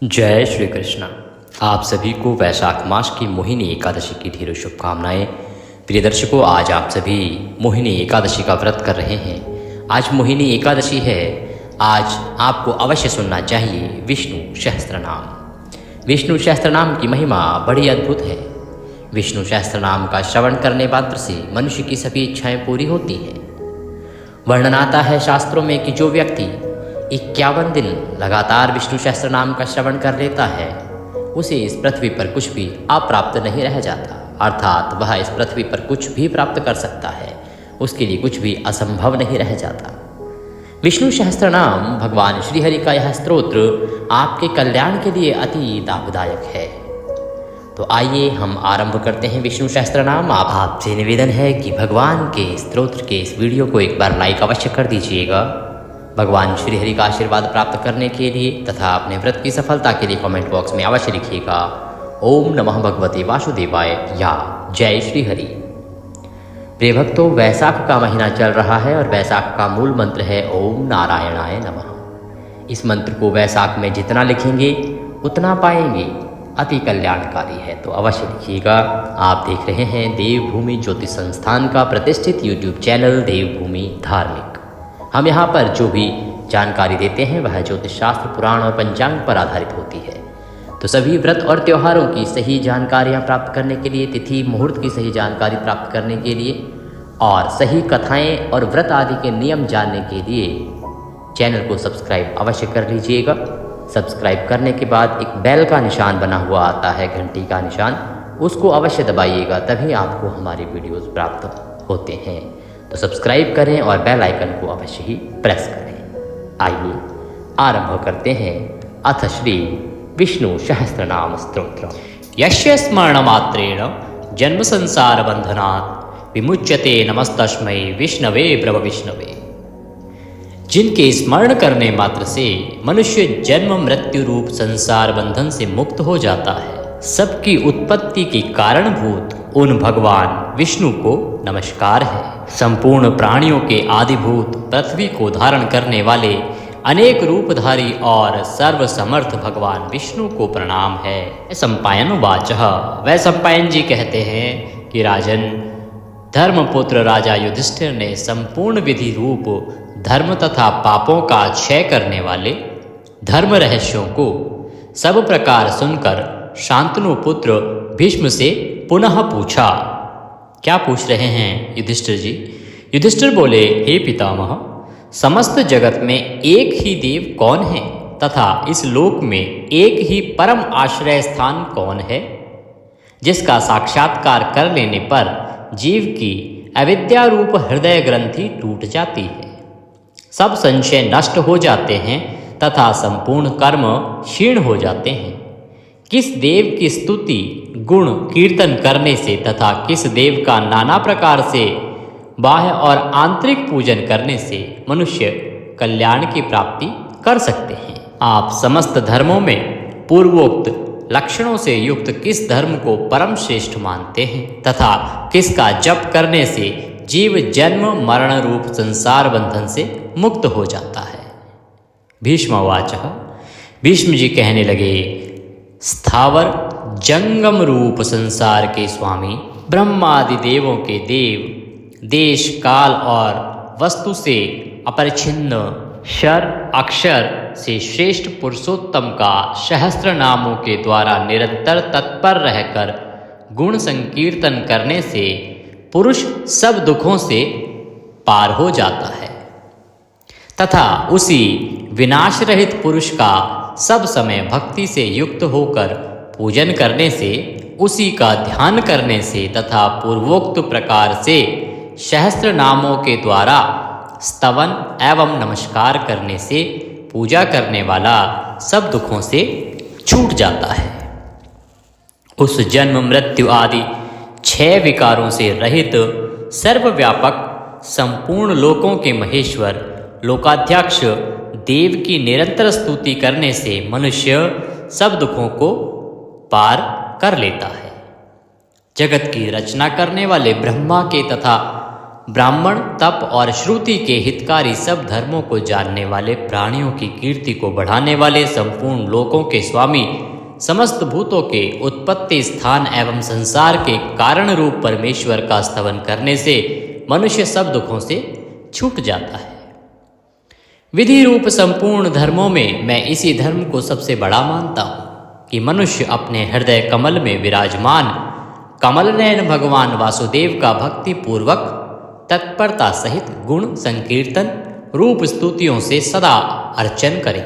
जय श्री कृष्ण। आप सभी को वैशाख मास की मोहिनी एकादशी की ढेरों शुभकामनाएं। प्रिय दर्शकों, आज आप सभी मोहिनी एकादशी का व्रत कर रहे हैं। आज मोहिनी एकादशी है। आज आपको अवश्य सुनना चाहिए विष्णु सहस्त्र नाम। विष्णु सहस्त्र नाम की महिमा बड़ी अद्भुत है। विष्णु सहस्त्र नाम का श्रवण करने मात्र से मनुष्य की सभी इच्छाएं पूरी होती हैं। वर्णन आता है शास्त्रों में कि जो व्यक्ति 51 दिन लगातार विष्णु सहस्त्र नाम का श्रवण कर लेता है, उसे इस पृथ्वी पर कुछ भी अप्राप्त नहीं रह जाता। अर्थात वह इस पृथ्वी पर कुछ भी प्राप्त कर सकता है, उसके लिए कुछ भी असंभव नहीं रह जाता। विष्णु सहस्त्र नाम भगवान श्रीहरि का यह स्तोत्र आपके कल्याण के लिए अति लाभदायक है। तो आइए हम आरंभ करते हैं विष्णु सहस्त्र नाम। आपसे निवेदन है कि भगवान के स्तोत्र के इस वीडियो को एक बार लाइक अवश्य कर दीजिएगा। भगवान श्रीहरि का आशीर्वाद प्राप्त करने के लिए तथा अपने व्रत की सफलता के लिए कमेंट बॉक्स में अवश्य लिखिएगा ओम नमः भगवते वासुदेवाय या जय श्रीहरि। प्रिय भक्तों, वैशाख का महीना चल रहा है और वैशाख का मूल मंत्र है ओम नारायणाय नमः। इस मंत्र को वैशाख में जितना लिखेंगे उतना पाएंगे, अति कल्याणकारी है, तो अवश्य लिखिएगा। आप देख रहे हैं देवभूमि ज्योतिष संस्थान का प्रतिष्ठित यूट्यूब चैनल देवभूमि धार्मिक। हम यहाँ पर जो भी जानकारी देते हैं वह ज्योतिष शास्त्र, पुराण और पंचांग पर आधारित होती है। तो सभी व्रत और त्योहारों की सही जानकारियाँ प्राप्त करने के लिए, तिथि मुहूर्त की सही जानकारी प्राप्त करने के लिए और सही कथाएँ और व्रत आदि के नियम जानने के लिए चैनल को सब्सक्राइब अवश्य कर लीजिएगा। सब्सक्राइब करने के बाद एक बेल का निशान बना हुआ आता है, घंटी का निशान, उसको अवश्य दबाइएगा, तभी आपको हमारे वीडियोस प्राप्त होते हैं। तो सब्सक्राइब करें और बेल आइकन को अवश्य ही प्रेस करें। आइए आरंभ करते हैं अथ श्री विष्णु सहस्त्र नाम स्तोत्र। यस्य स्मरण मात्रेण जन्म संसार बंधनात् विमुच्यते नमस्तस्मै विष्णवे ब्रह्म विष्णवे। जिनके स्मरण करने मात्र से मनुष्य जन्म मृत्यु रूप संसार बंधन से मुक्त हो जाता है, सबकी उत्पत्ति के कारणभूत उन भगवान विष्णु को नमस्कार है। संपूर्ण प्राणियों के आदिभूत पृथ्वी को धारण करने वाले अनेक रूपधारी और सर्वसमर्थ भगवान विष्णु को प्रणाम है। सम्पायन वाचः। वह सम्पायन जी कहते हैं कि राजन, धर्मपुत्र राजा युधिष्ठिर ने संपूर्ण विधि रूप धर्म तथा पापों का क्षय करने वाले धर्म रहस्यों को सब प्रकार सुनकर शांतनु पुत्र भीष्म से पुनः पूछा। क्या पूछ रहे हैं युधिष्ठिर जी? युधिष्ठिर बोले, हे पितामह, समस्त जगत में एक ही देव कौन है तथा इस लोक में एक ही परम आश्रय स्थान कौन है, जिसका साक्षात्कार कर लेने पर जीव की अविद्या रूप हृदय ग्रंथि टूट जाती है, सब संशय नष्ट हो जाते हैं तथा संपूर्ण कर्म क्षीण हो जाते हैं। किस देव की स्तुति गुण कीर्तन करने से तथा किस देव का नाना प्रकार से बाह्य और आंतरिक पूजन करने से मनुष्य कल्याण की प्राप्ति कर सकते हैं। आप समस्त धर्मों में पूर्वोक्त लक्षणों से युक्त किस धर्म को परम श्रेष्ठ मानते हैं तथा किसका जप करने से जीव जन्म मरण रूप संसार बंधन से मुक्त हो जाता है। भीष्मवाचः। भीष्म जी कहने लगे, स्थावर जंगम रूप संसार के स्वामी ब्रह्मादि देवों के देव, देश काल और वस्तु से अपरिच्छिन्न क्षर अक्षर से श्रेष्ठ पुरुषोत्तम का सहस्त्र नामों के द्वारा निरंतर तत्पर रहकर गुण संकीर्तन करने से पुरुष सब दुखों से पार हो जाता है तथा उसी विनाश रहित पुरुष का सब समय भक्ति से युक्त होकर पूजन करने से, उसी का ध्यान करने से तथा पूर्वोक्त प्रकार से सहस्त्र नामों के द्वारा स्तवन एवं नमस्कार करने से पूजा करने वाला सब दुखों से छूट जाता है। उस जन्म मृत्यु आदि 6 विकारों से रहित सर्वव्यापक संपूर्ण लोकों के महेश्वर लोकाध्यक्ष देव की निरंतर स्तुति करने से मनुष्य सब दुखों को पार कर लेता है। जगत की रचना करने वाले ब्रह्मा के तथा ब्राह्मण, तप और श्रुति के हितकारी, सब धर्मों को जानने वाले, प्राणियों की कीर्ति को बढ़ाने वाले, संपूर्ण लोकों के स्वामी, समस्त भूतों के उत्पत्ति स्थान एवं संसार के कारण रूप परमेश्वर का स्तवन करने से मनुष्य सब दुखों से छूट जाता है। विधि रूप संपूर्ण धर्मों में मैं इसी धर्म को सबसे बड़ा मानता हूँ कि मनुष्य अपने हृदय कमल में विराजमान कमल नयन भगवान वासुदेव का भक्ति पूर्वक तत्परता सहित गुण संकीर्तन रूप स्तुतियों से सदा अर्चन करे।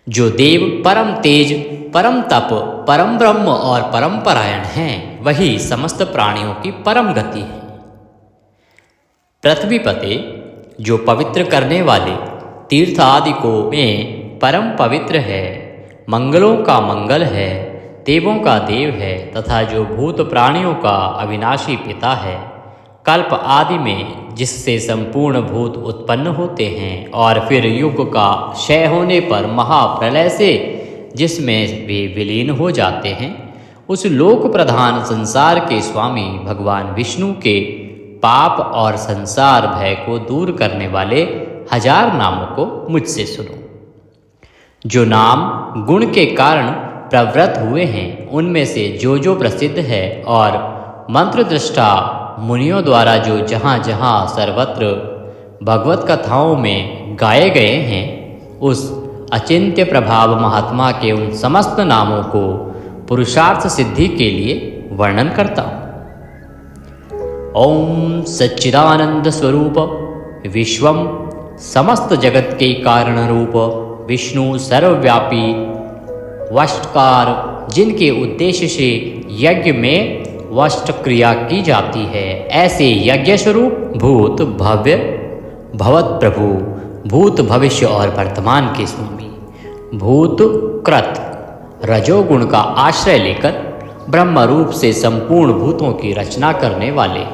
जो देव परम तेज, परम तप, परम ब्रह्म और परम परायण हैं, वही समस्त प्राणियों की परम गति है। पृथ्वीपते, जो पवित्र करने वाले तीर्थ आदि को में परम पवित्र है, मंगलों का मंगल है, देवों का देव है तथा जो भूत प्राणियों का अविनाशी पिता है, कल्प आदि में जिससे संपूर्ण भूत उत्पन्न होते हैं और फिर युग का क्षय होने पर महाप्रलय से जिसमें वे विलीन हो जाते हैं, उस लोक प्रधान संसार के स्वामी भगवान विष्णु के पाप और संसार भय को दूर करने वाले 1000 नामों को मुझसे सुनो। जो नाम गुण के कारण प्रवृत्त हुए हैं, उनमें से जो प्रसिद्ध है और मंत्र दृष्टा मुनियों द्वारा जो जहाँ जहाँ सर्वत्र भगवत कथाओं में गाए गए हैं, उस अचिंत्य प्रभाव महात्मा के उन समस्त नामों को पुरुषार्थ सिद्धि के लिए वर्णन करता हूँ। ओम सच्चिदानंद स्वरूप विश्वम, समस्त जगत के कारण रूप विष्णु सर्वव्यापी वष्टकार, जिनके उद्देश्य से यज्ञ में वष्ट क्रिया की जाती है, ऐसे यज्ञ स्वरूप भूत भव्य भवत प्रभु, भूत भविष्य और वर्तमान के स्वामी, भूत कृत रजोगुण का आश्रय लेकर ब्रह्म रूप से संपूर्ण भूतों की रचना करने वाले,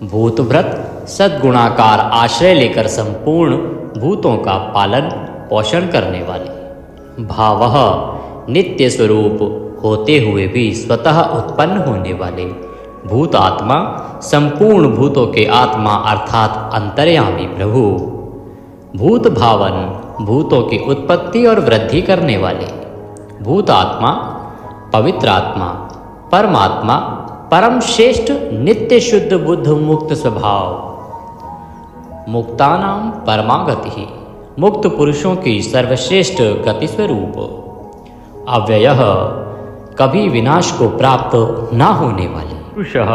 भूतव्रत सद्गुणाकार आश्रय लेकर संपूर्ण भूतों का पालन पोषण करने वाले, भावः नित्य स्वरूप होते हुए भी स्वतः उत्पन्न होने वाले, भूत आत्मा संपूर्ण भूतों के आत्मा अर्थात अंतर्यामी प्रभु, भूत भावन भूतों की उत्पत्ति और वृद्धि करने वाले, भूत आत्मा पवित्र आत्मा, परमात्मा परम श्रेष्ठ नित्य शुद्ध बुद्ध मुक्त स्वभाव, मुक्तानाम परमा गति, मुक्त पुरुषों की सर्वश्रेष्ठ गति स्वरूप, अव्ययः कभी विनाश को प्राप्त न होने वाले, पुरुषः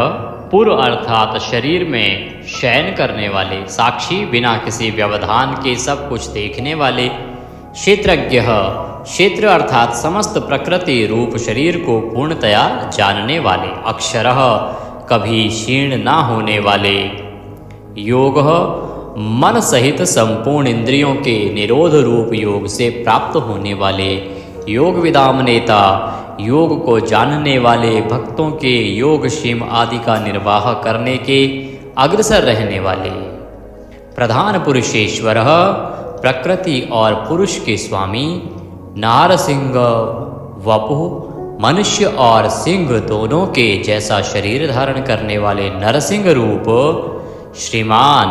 पूर्व अर्थात शरीर में शयन करने वाले, साक्षी बिना किसी व्यवधान के सब कुछ देखने वाले, क्षेत्रज्ञः क्षेत्र अर्थात समस्त प्रकृति रूप शरीर को पूर्णतया जानने वाले, अक्षरः कभी क्षीण न होने वाले, योगः मन सहित संपूर्ण इंद्रियों के निरोध रूप योग से प्राप्त होने वाले, योग विदाम नेता योग को जानने वाले, भक्तों के योग क्षेम आदि का निर्वाह करने के अग्रसर रहने वाले, प्रधान पुरुषेश्वर प्रकृति और पुरुष के स्वामी, नारसिंह वपु मनुष्य और सिंह दोनों के जैसा शरीर धारण करने वाले नरसिंह रूप, श्रीमान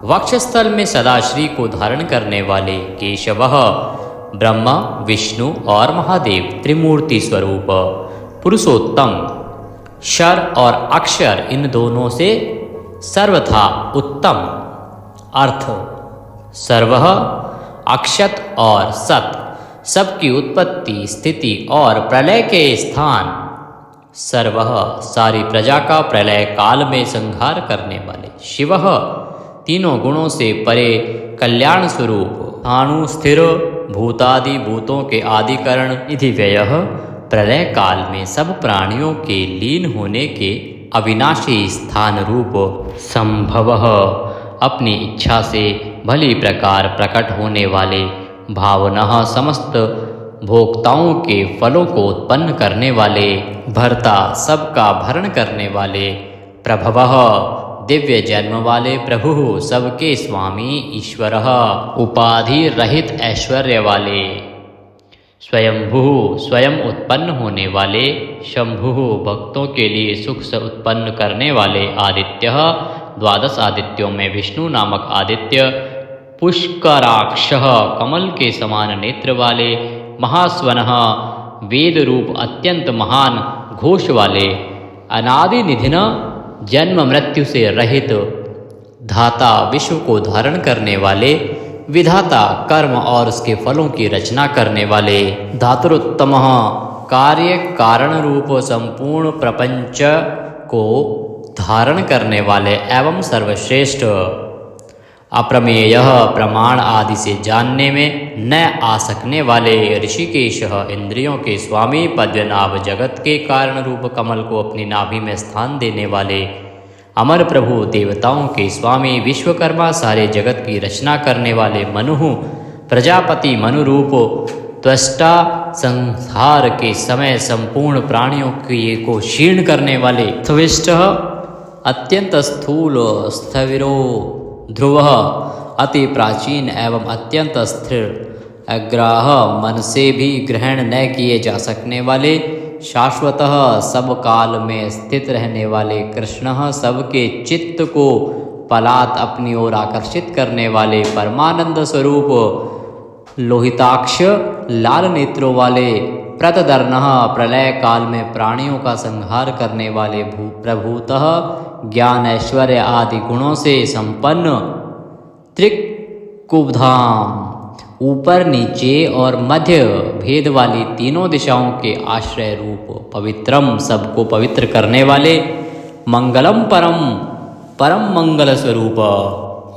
वक्षस्थल में सदाश्री को धारण करने वाले, केशवः ब्रह्मा विष्णु और महादेव त्रिमूर्ति स्वरूप, पुरुषोत्तम क्षर और अक्षर इन दोनों से सर्वथा उत्तम, अर्थ सर्वः अक्षत और सत सबकी उत्पत्ति स्थिति और प्रलय के स्थान, सर्वः सारी प्रजा का प्रलय काल में संहार करने वाले, शिवः तीनों गुणों से परे कल्याण स्वरूप, अणु स्थिर भूतादि भूतों के आदिकरण, निधि व्ययः प्रलय काल में सब प्राणियों के लीन होने के अविनाशी स्थान रूप, संभवः अपनी इच्छा से भली प्रकार प्रकट होने वाले, भावनः समस्त भोक्ताओं के फलों को उत्पन्न करने वाले, भर्ता सबका भरण करने वाले, प्रभवः दिव्य जन्म वाले प्रभु सबके स्वामी ईश्वरः उपाधि रहित ऐश्वर्य वाले, स्वयंभू स्वयं उत्पन्न होने वाले, शंभु भक्तों के लिए सुख से उत्पन्न करने वाले, आदित्य 12 आदित्यों में विष्णु नामक आदित्य, पुष्कराक्ष कमल के समान नेत्र वाले, महास्वन वेद रूप अत्यंत महान घोष वाले, अनादि निधिन जन्म मृत्यु से रहित, धाता विश्व को धारण करने वाले, विधाता कर्म और उसके फलों की रचना करने वाले, धातुरुत्तम कार्य कारण रूप संपूर्ण प्रपंच को धारण करने वाले एवं सर्वश्रेष्ठ, अप्रमेय प्रमाण आदि से जानने में न आ सकने वाले, ऋषिकेश इंद्रियों के स्वामी, पद्मनाभ जगत के कारण रूप कमल को अपनी नाभि में स्थान देने वाले, अमर प्रभु देवताओं के स्वामी, विश्वकर्मा सारे जगत की रचना करने वाले, मनु प्रजापति मनु रूप त्वष्टा, संहार के समय संपूर्ण प्राणियों को क्षीण करने वाले, त्विष्ट अत्यंत स्थूल, स्थविरो ध्रुव अति प्राचीन एवं अत्यंत स्थिर, अग्राह मन से भी ग्रहण न किए जा सकने वाले, शाश्वतः सब काल में स्थित रहने वाले, कृष्ण सबके चित्त को पलात अपनी ओर आकर्षित करने वाले, परमानंद स्वरूप, लोहिताक्ष लाल नेत्रों वाले, प्रतदर्नः प्रलय काल में प्राणियों का संहार करने वाले, प्रभुतः ज्ञान ऐश्वर्य आदि गुणों से संपन्न, त्रिकुबधाम ऊपर नीचे और मध्य भेद वाली तीनों दिशाओं के आश्रय रूप, पवित्रम सबको पवित्र करने वाले, मंगलम परम परम मंगल स्वरूप,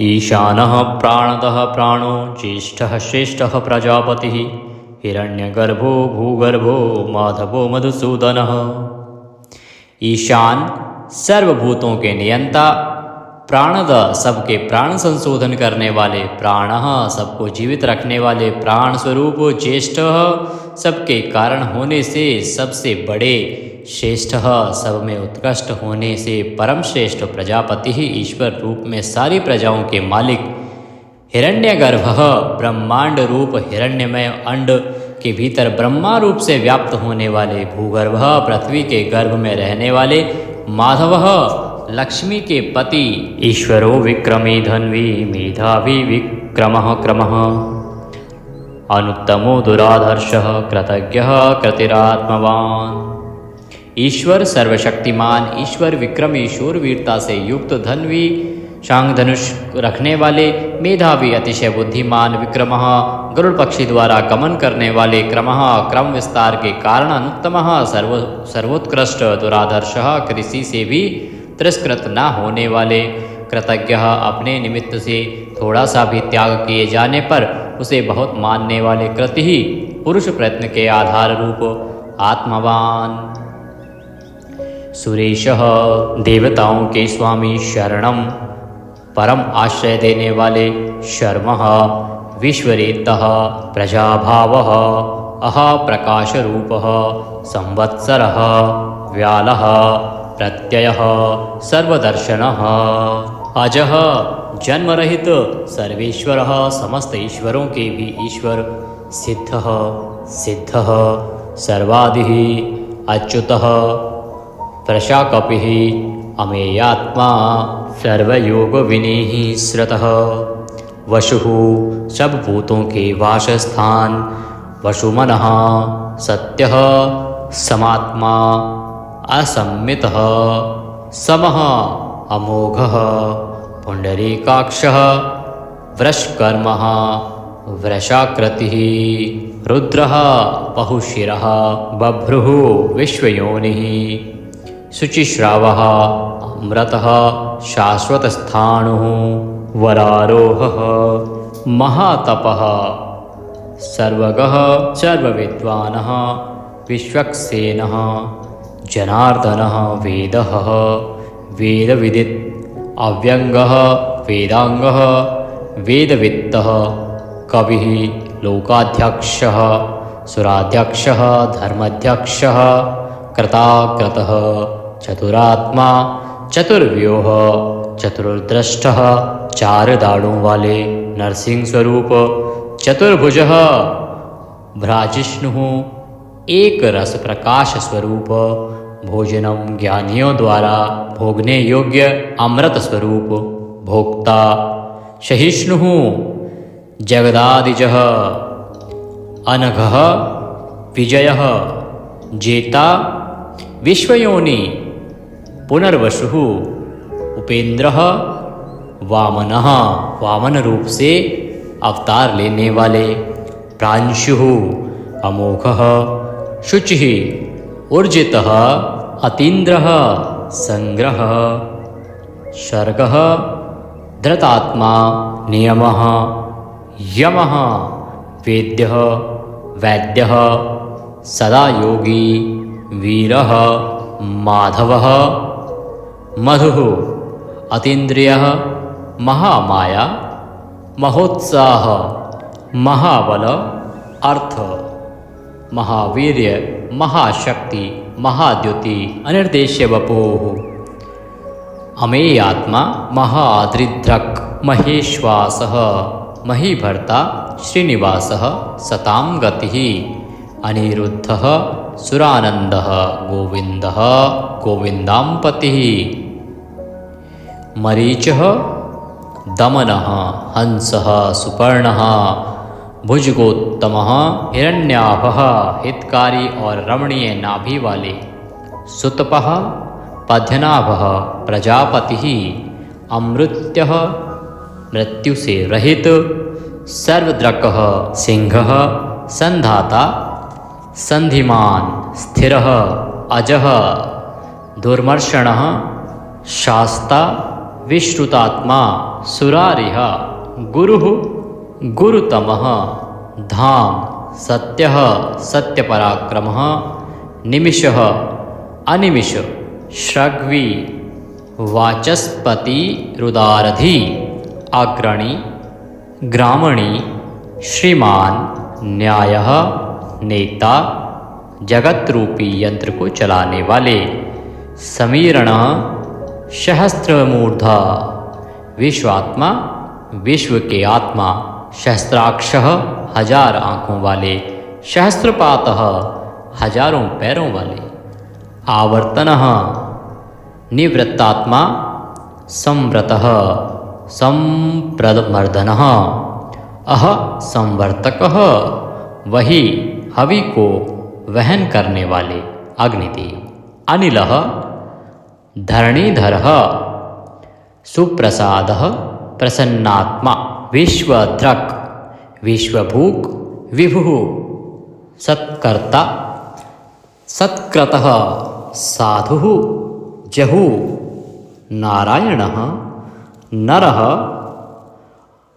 ईशानः प्राणतः प्राणो, ज्येष्ठः श्रेष्ठः प्रजापति, हिरण्यगर्भो भूगर्भो माधवो मधुसूदनः। ईशान सर्वभूतों के नियंता, प्राणद सबके प्राण संशोधन करने वाले, प्राणः सबको जीवित रखने वाले, प्राण स्वरूप, ज्येष्ठ सबके कारण होने से सबसे बड़े, श्रेष्ठ सब में उत्कृष्ट होने से परम श्रेष्ठ, प्रजापति ही ईश्वर रूप में सारी प्रजाओं के मालिक, हिरण्यगर्भ ब्रह्मांड रूप हिरण्यमय अंड के भीतर ब्रह्मा रूप से व्याप्त होने वाले, भूगर्भ पृथ्वी के गर्भ में रहने वाले, माधव लक्ष्मी के पति, ईश्वरो विक्रमी धन्वी मेधावी विक्रमः क्रमः, अनुत्तमो दुराधर्षः कृतज्ञः कृतिरात्मवान। ईश्वर सर्वशक्तिमान, ईश्वर विक्रमी शूरवीरता से युक्त, धन्वी शांग धनुष रखने वाले, मेधावी अतिशय बुद्धिमान, विक्रमः गरुड़ पक्षी द्वारा गमन करने वाले, क्रमः क्रम विस्तार के कारण, अनुत्तमः सर्वोत्कृष्ट, दुराधर्षः किसी से भी तिरस्कृत न होने वाले, कृतज्ञ अपने निमित्त से थोड़ा सा भी त्याग किए जाने पर उसे बहुत मानने वाले, कृति ही पुरुष प्रयत्न के आधार रूप, आत्मवान। सुरेशः देवताओं के स्वामी, शरणम परम आश्रय देने वाले, शर्मः विश्वरेतः प्रजाभावः, अहा प्रकाश रूपः, संवत्सरः व्यालः प्रत्ययः सर्वदर्शनः, अजः जन्मरहित सर्वेश्वरः, समस्त ईश्वरों के भी ईश्वर, सिद्धः सिद्धः सर्वादिः, अच्युतः प्रशाकपिः, अमेयात्मा सर्वयोग विनीः श्रुतः, वशुः सब भूतों के वासस्थान, वशुमनः सत्यः समात्मा, असम्मितः समः अमोघः, पुंडरीकाक्षः वृषकर्मः वृषाकृतिः, रुद्रः बहुशिरः, बभ्रुः विश्वयोनिः, शुचिश्रावः अमृतः शाश्वतस्थाणुः, वरारोहः महातपः, सर्वगः सर्वविद्वानः, विश्वक्सेनः जनार्दनः, वेदः वेदविदित्, अव्यंगः वेदांगः, वेदवित्तः, कविः लोकाध्यक्षः, सुराध्यक्षः धर्माध्यक्षः, कृताकृतः, चतुरात्मा चतुर्व्यूह, चतुर्दृष्टः चार दाढ़ों वाले, नरसिंह स्वरूप, चतुर्भुजः भ्राजिष्णुः एक रस प्रकाश स्वरूप, भोजनम ज्ञानियों द्वारा भोगने योग्य अमृत स्वरूप, भोक्ता सहिष्णुः जगदादिजः, अनघः विजयः, जेता विश्वयोनि, पुनर्वसुः, उपेंद्रः, वामनः वामन रूप से अवतार लेने वाले, प्रांशुः अमोघः, शुचिः ऊर्जितः, अतीन्द्रः संग्रह, सर्गः धृतात्मा, नियमः यमः, वेद्यः वैद्यः, सदा योगी, वीरः माधवः, मधुः अतीन्द्रियः, महामाया, महोत्साह, महाबल, अर्थ, महावीर्य, महाशक्ति, महाद्युति, अनिर्देश्य वपुः, अमेयात्मा, महादृद्रक, महेश्वासः, महीभर्ता, श्रीनिवासः, सतां गतिः, अनिरुद्धः, सुरानन्दः, गोविन्दः गोविन्दाम्पतिः, मरीचः दमनः, हंसः, सुपर्णः, भुजगोत्तमः, हिरण्याभः, हितकारी और रमणीय नाभि वाले, सुतपः, पद्यनाभः, प्रजापतिः, अमृत्यः, मृत्यु से रहित, सर्वद्रकः, सिंहः, संधाता, संधिमान, स्थिरः, अजः, दुर्मर्षणः, शास्ता, विश्रुतात्मा, सुरारिः, गुरुः, गुरुतमः, धाम, सत्यः, सत्यपराक्रमः, निमिषः, अनिमिष, श्रग्वी, वाचस्पति, रुदारधि, अग्रणी, ग्रामणी, श्रीमान, न्यायः, नेता, जगत रूपी यंत्र को चलाने वाले, समीरणः, सहस्त्रमूर्धा, विश्वात्मा, विश्व के आत्मा, सहस्त्राक्षः, हजार आँखों वाले, सहस्त्रपातः, हजारों पैरों वाले, आवर्तनः, निवृत्तात्मा, संव्रतः, संप्रदमर्दनः, अह संवर्तकः, वही हवि को वहन करने वाले, अग्निदेव, अनिलः, धरणीधरः, सुप्रसादः, प्रसन्नात्मा, विश्वद्रक, विश्वभूक, विभुः, सत्कर्ता, सत्कृतः, साधुः, जहु, नारायणः, नरः,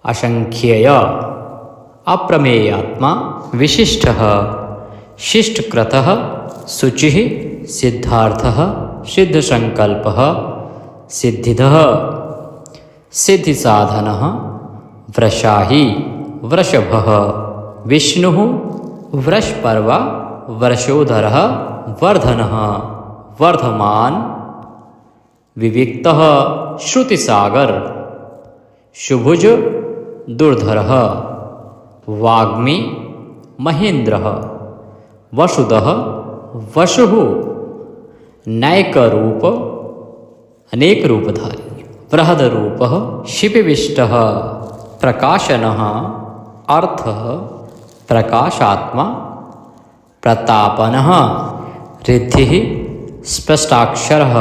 असंख्येय, अप्रमेयात्मा, विशिष्टः, शिष्टकृतः, शुचिः, सिद्धार्थः, सिद्धसंकल्पः, सिद्धिदः, सिद्धिसाधनः, वृषाही, वृषभः, विष्णुः, वृषपर्वा, वर्षोधरः, वर्धनः, वर्धमान, विविक्तः, श्रुतिसागर, शुभुज, दुर्धरः, वाग्मी, महेन्द्रः, वसुदः, वसुः, नैकरूप, अनेक रूपधारी, बृहदरूपः, शिपिविष्टः, प्रकाशनः, अर्थः, प्रकाशात्मा, प्रतापनः, रिद्धिः, स्पष्टाक्षरः,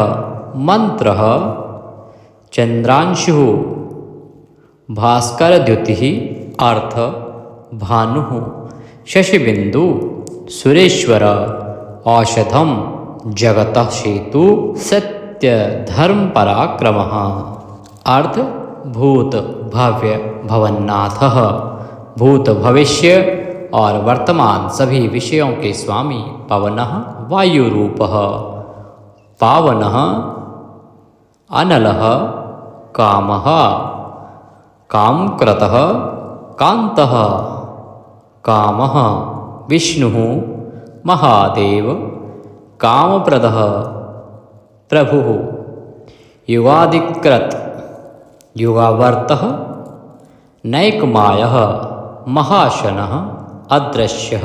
मंत्रः, चंद्रांशुः, भास्करद्युतिः, अर्थ, भानुः, शशिबिंदु, सुरेश्वर, औषधम, जगतः सेतु, सत्य धर्म पराक्रमः, अर्थ, भूत भव्य भवन्नाथः, भूत भविष्य और वर्तमान सभी विषयों के स्वामी, पवनः, वायुरूपः, पावनः, अनलः, कामः, कामकृतः, कान्तः, कामः, विष्णुः, महादेव, कामप्रदः, प्रभुः, युगादिकृत, युगावर्तः, नैकमायः, महाशनः, अदृश्यः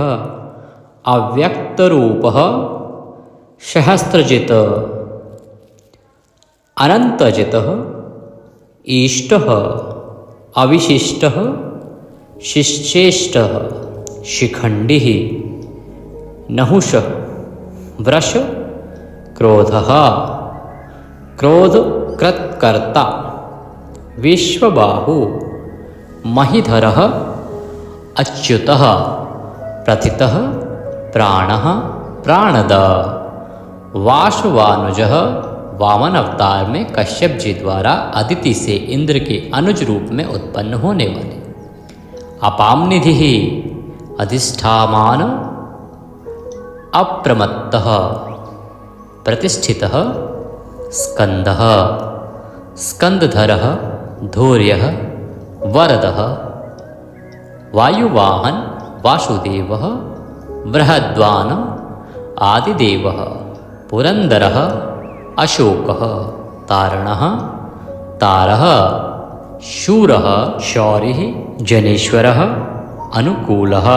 अव्यक्तरूपः सहस्रजित् अनन्तजितः ईष्टः अविशिष्टः शिश्चेष्टः शिखण्डिः नहुषः वृष क्रोधः क्रोधकृत्कर्ता विश्वबाहु महीधरः अच्युतः प्रथितः प्राणः प्राणद वासवानुजः वामन अवतार में कश्यप जी द्वारा अदिति से इंद्र के अनुज रूप में उत्पन्न होने वाले अपाम निधि अधिष्ठामान अप्रमत्तः प्रतिष्ठितः स्कंदः स्कंदधरः धैर्यः वरदः वायुवाहन वासुदेवः बृहद्वान आदिदेवः पुरंदरः अशोकः तारणः तारः शूरः शौरिः जनेश्वरः अनुकूलः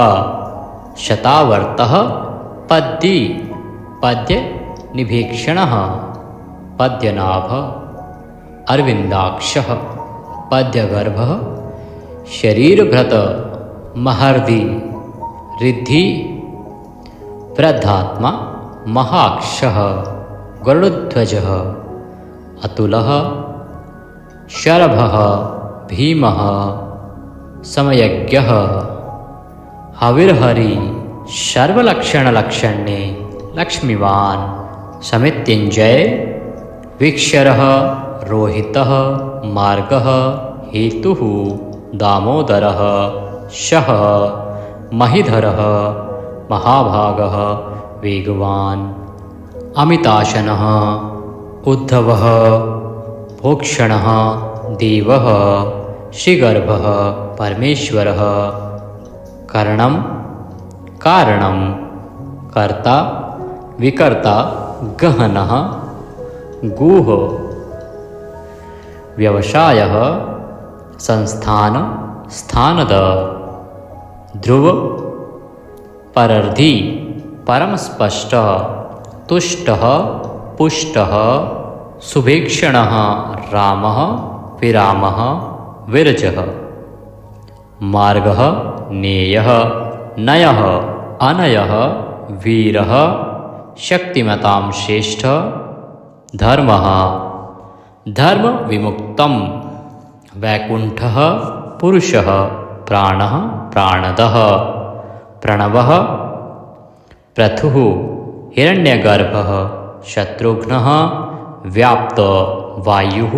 शतावर्तः पद्दी पद्य निभीक्षणः पद्यनाभ अरविंदाक्षः पद्यगर्भः शरीरभृत महर्दि रिद्धि वृद्धात्मा महाक्षः गरुड़ध्वजः अतुलः शरभः भीमः समयज्ञः हविर्हरि सर्वलक्षणलक्षण्ये लक्ष्मीवान् समित्युञ्जय वीक्षरः रोहितः मार्गः हेतुः दामोदरः शः महीधरः महाभागः वेगवान् अमिताशनः उद्धवः भोक्षणः देवः श्रीगर्भः परमेश्वरः कर्णं कारणं कर्ता विकर्ता गहनः गुह व्यवसायः संस्थान स्थानद ध्रुव परर्धि परमस्पष्ट तुष्टः पुष्टः सुभीक्षणः रामः विरामः विरजः मार्गः नेयः नयः अनयः वीरः शक्तिमतां श्रेष्ठ धर्मः धर्म विमुक्तं वैकुंठः पुरुषः प्राणः प्राणदः प्रणवः प्रथुः हिरण्यगर्भः शत्रुघ्नः व्याप्त वायुः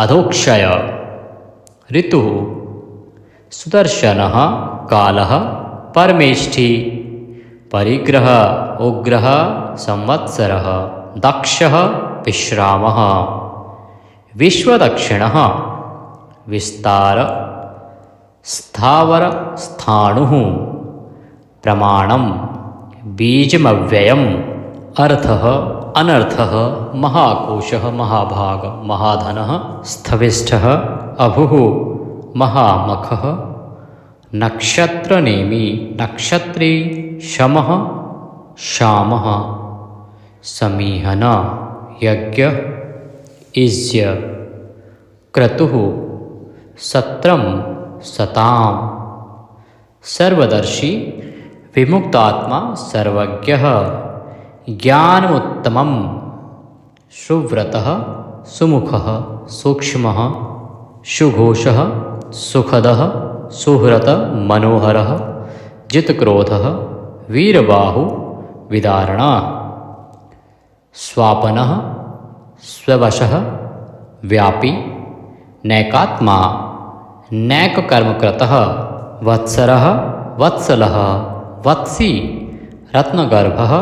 अधोक्षय ऋतुः सुदर्शनः कालः परमेष्ठी परिग्रह उग्रः संवत्सरः दक्षः विश्रामः विश्वदक्षिणः विस्तार स्थावर स्थाणुः प्रमाणं बीजमव्ययम् अर्थः अनर्थः महाकोशः महाभाग महाधनः स्थविष्ठः अभुः महामखः नक्षत्रनेमी नक्षत्री शमः शामः समीहन यज्ञ इज्य क्रतुः सत्रम सताम सर्वदर्शी विमुक्तात्मा सर्वज्ञः ज्ञानमुत्तमं सुव्रतः सुमुखः सूक्ष्मः सुघोषः सुखदः सुहृत मनोहरः जितक्रोधः वीरबाहु विदारणः स्वापनः स्ववशः व्यापी नैकात्मा नैककर्मकृतः वत्सरः वत्सलः वत्सी रत्नगर्भः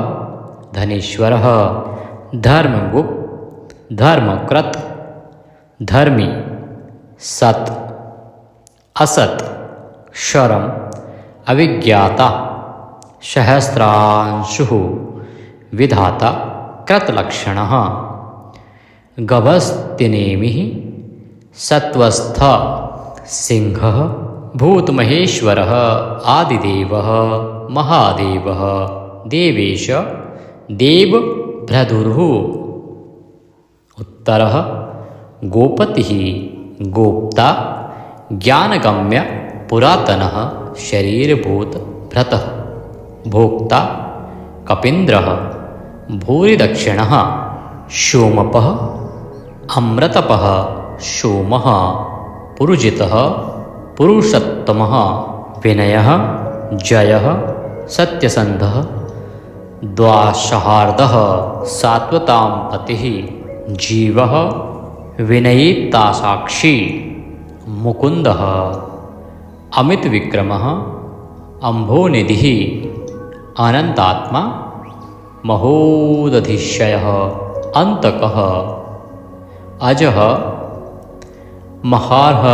धनेश्वरः धर्मगुप्त धर्मकृत धर्मी सत असत क्षरम अविज्ञाता सहस्रांशुः विधाता कृतलक्षणः गभस्तिनेमिः सत्वस्थ सिंहः भूतमहेश्वरः आदिदेवः महादेवः देवेश देवभ्रधुः उत्तरः गोपतिः गोप्ता ज्ञानगम्य पुरातनः शरीरभूत भ्रतः भोक्ता कपीन्द्रः भूरिदक्षिणः सोमपः अमृतपः सोमः पुरुजितः पुरुषोत्तमः विनयः जयः सत्यसन्धः द्वाशहार्दः सात्वतां पतिः जीवः विनयिता साक्षी मुकुन्दः अमितविक्रमः अम्भोनिधिः अनन्तात्मा महोदधिशयः अन्तकः अजः महार्ह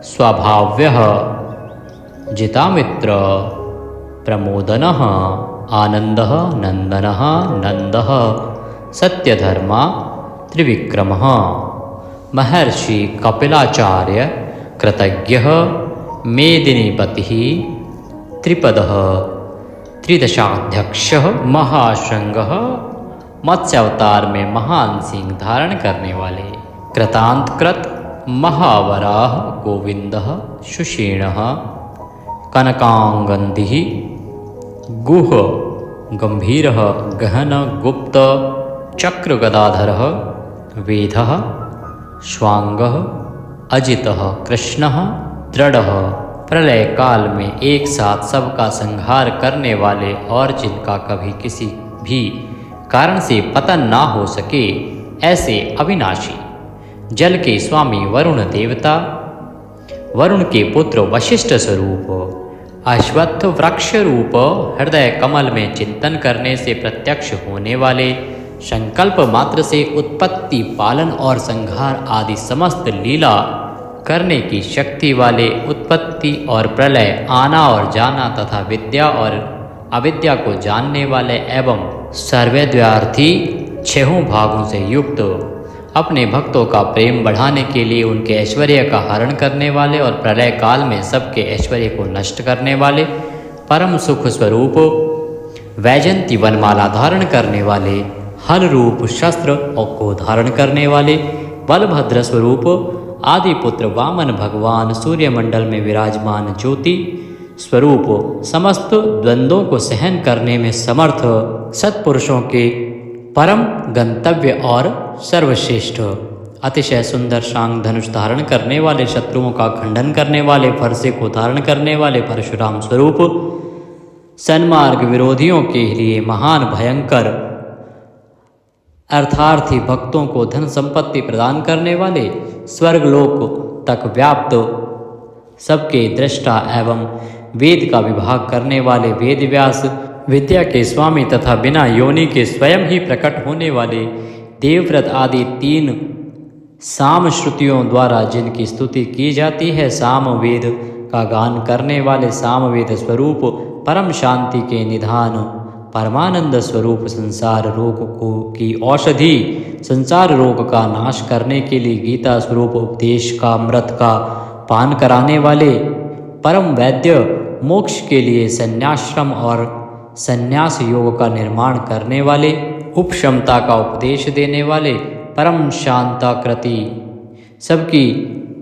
स्वभाव्यः जितामित्र प्रमोदनः आनन्दः नन्दनः नन्दः सत्यधर्मा त्रिविक्रमः महर्षि कपिलाचार्य कृतज्ञः मेदिनीपतिः त्रिपदः त्रिदशाध्यक्षः महाशृंगः मत्स्यावतार में महान सिंह धारण करने वाले कृतांतकृत महावराह गोविंदः सुषेणः कनकांगन्धिः गुह गंभीरः गहन गुप्त चक्र गदाधरः वेदः स्वांगः अजितः कृष्णः दृढ़ः प्रलय काल में एक साथ सबका संहार करने वाले और जिनका कभी किसी भी कारण से पतन ना हो सके ऐसे अविनाशी जल के स्वामी वरुण देवता वरुण के पुत्र वशिष्ठ स्वरूप अश्वत्थ वृक्ष रूप हृदय कमल में चिंतन करने से प्रत्यक्ष होने वाले संकल्प मात्र से उत्पत्ति पालन और संहार आदि समस्त लीला करने की शक्ति वाले उत्पत्ति और प्रलय आना और जाना तथा विद्या और अविद्या को जानने वाले एवं सर्वैद्वार्थी छहों भागों से युक्त अपने भक्तों का प्रेम बढ़ाने के लिए उनके ऐश्वर्य का हरण करने वाले और प्रलय काल में सबके ऐश्वर्य को नष्ट करने वाले परम सुख स्वरूप वैजंती वनमाला धारण करने वाले हल रूप शस्त्र को धारण करने वाले बलभद्र स्वरूप आदि पुत्र वामन भगवान सूर्यमंडल में विराजमान ज्योति स्वरूप समस्त द्वंद्वों को सहन करने में समर्थ सत्पुरुषों के परम गंतव्य और सर्वश्रेष्ठ अतिशय सुंदर शांग धनुष धारण करने वाले शत्रुओं का खंडन करने वाले फरसे को धारण करने वाले परशुराम स्वरूप सन्मार्ग विरोधियों के लिए महान भयंकर अर्थार्थी भक्तों को धन संपत्ति प्रदान करने वाले स्वर्गलोक तक व्याप्त सबके दृष्टा एवं वेद का विभाग करने वाले वेद व्यास विद्या के स्वामी तथा बिना योनि के स्वयं ही प्रकट होने वाले देवव्रत आदि तीन साम श्रुतियों द्वारा जिनकी स्तुति की जाती है साम वेद का गान करने वाले सामवेद स्वरूप परम शांति के निधान परमानंद स्वरूप संसार रोग को की औषधि संसार रोग का नाश करने के लिए गीता स्वरूप उपदेश का अमृत का पान कराने वाले परम वैद्य मोक्ष के लिए संन्याश्रम और संन्यास योग का निर्माण करने वाले उपशमता का उपदेश देने वाले परम शांताकृति सबकी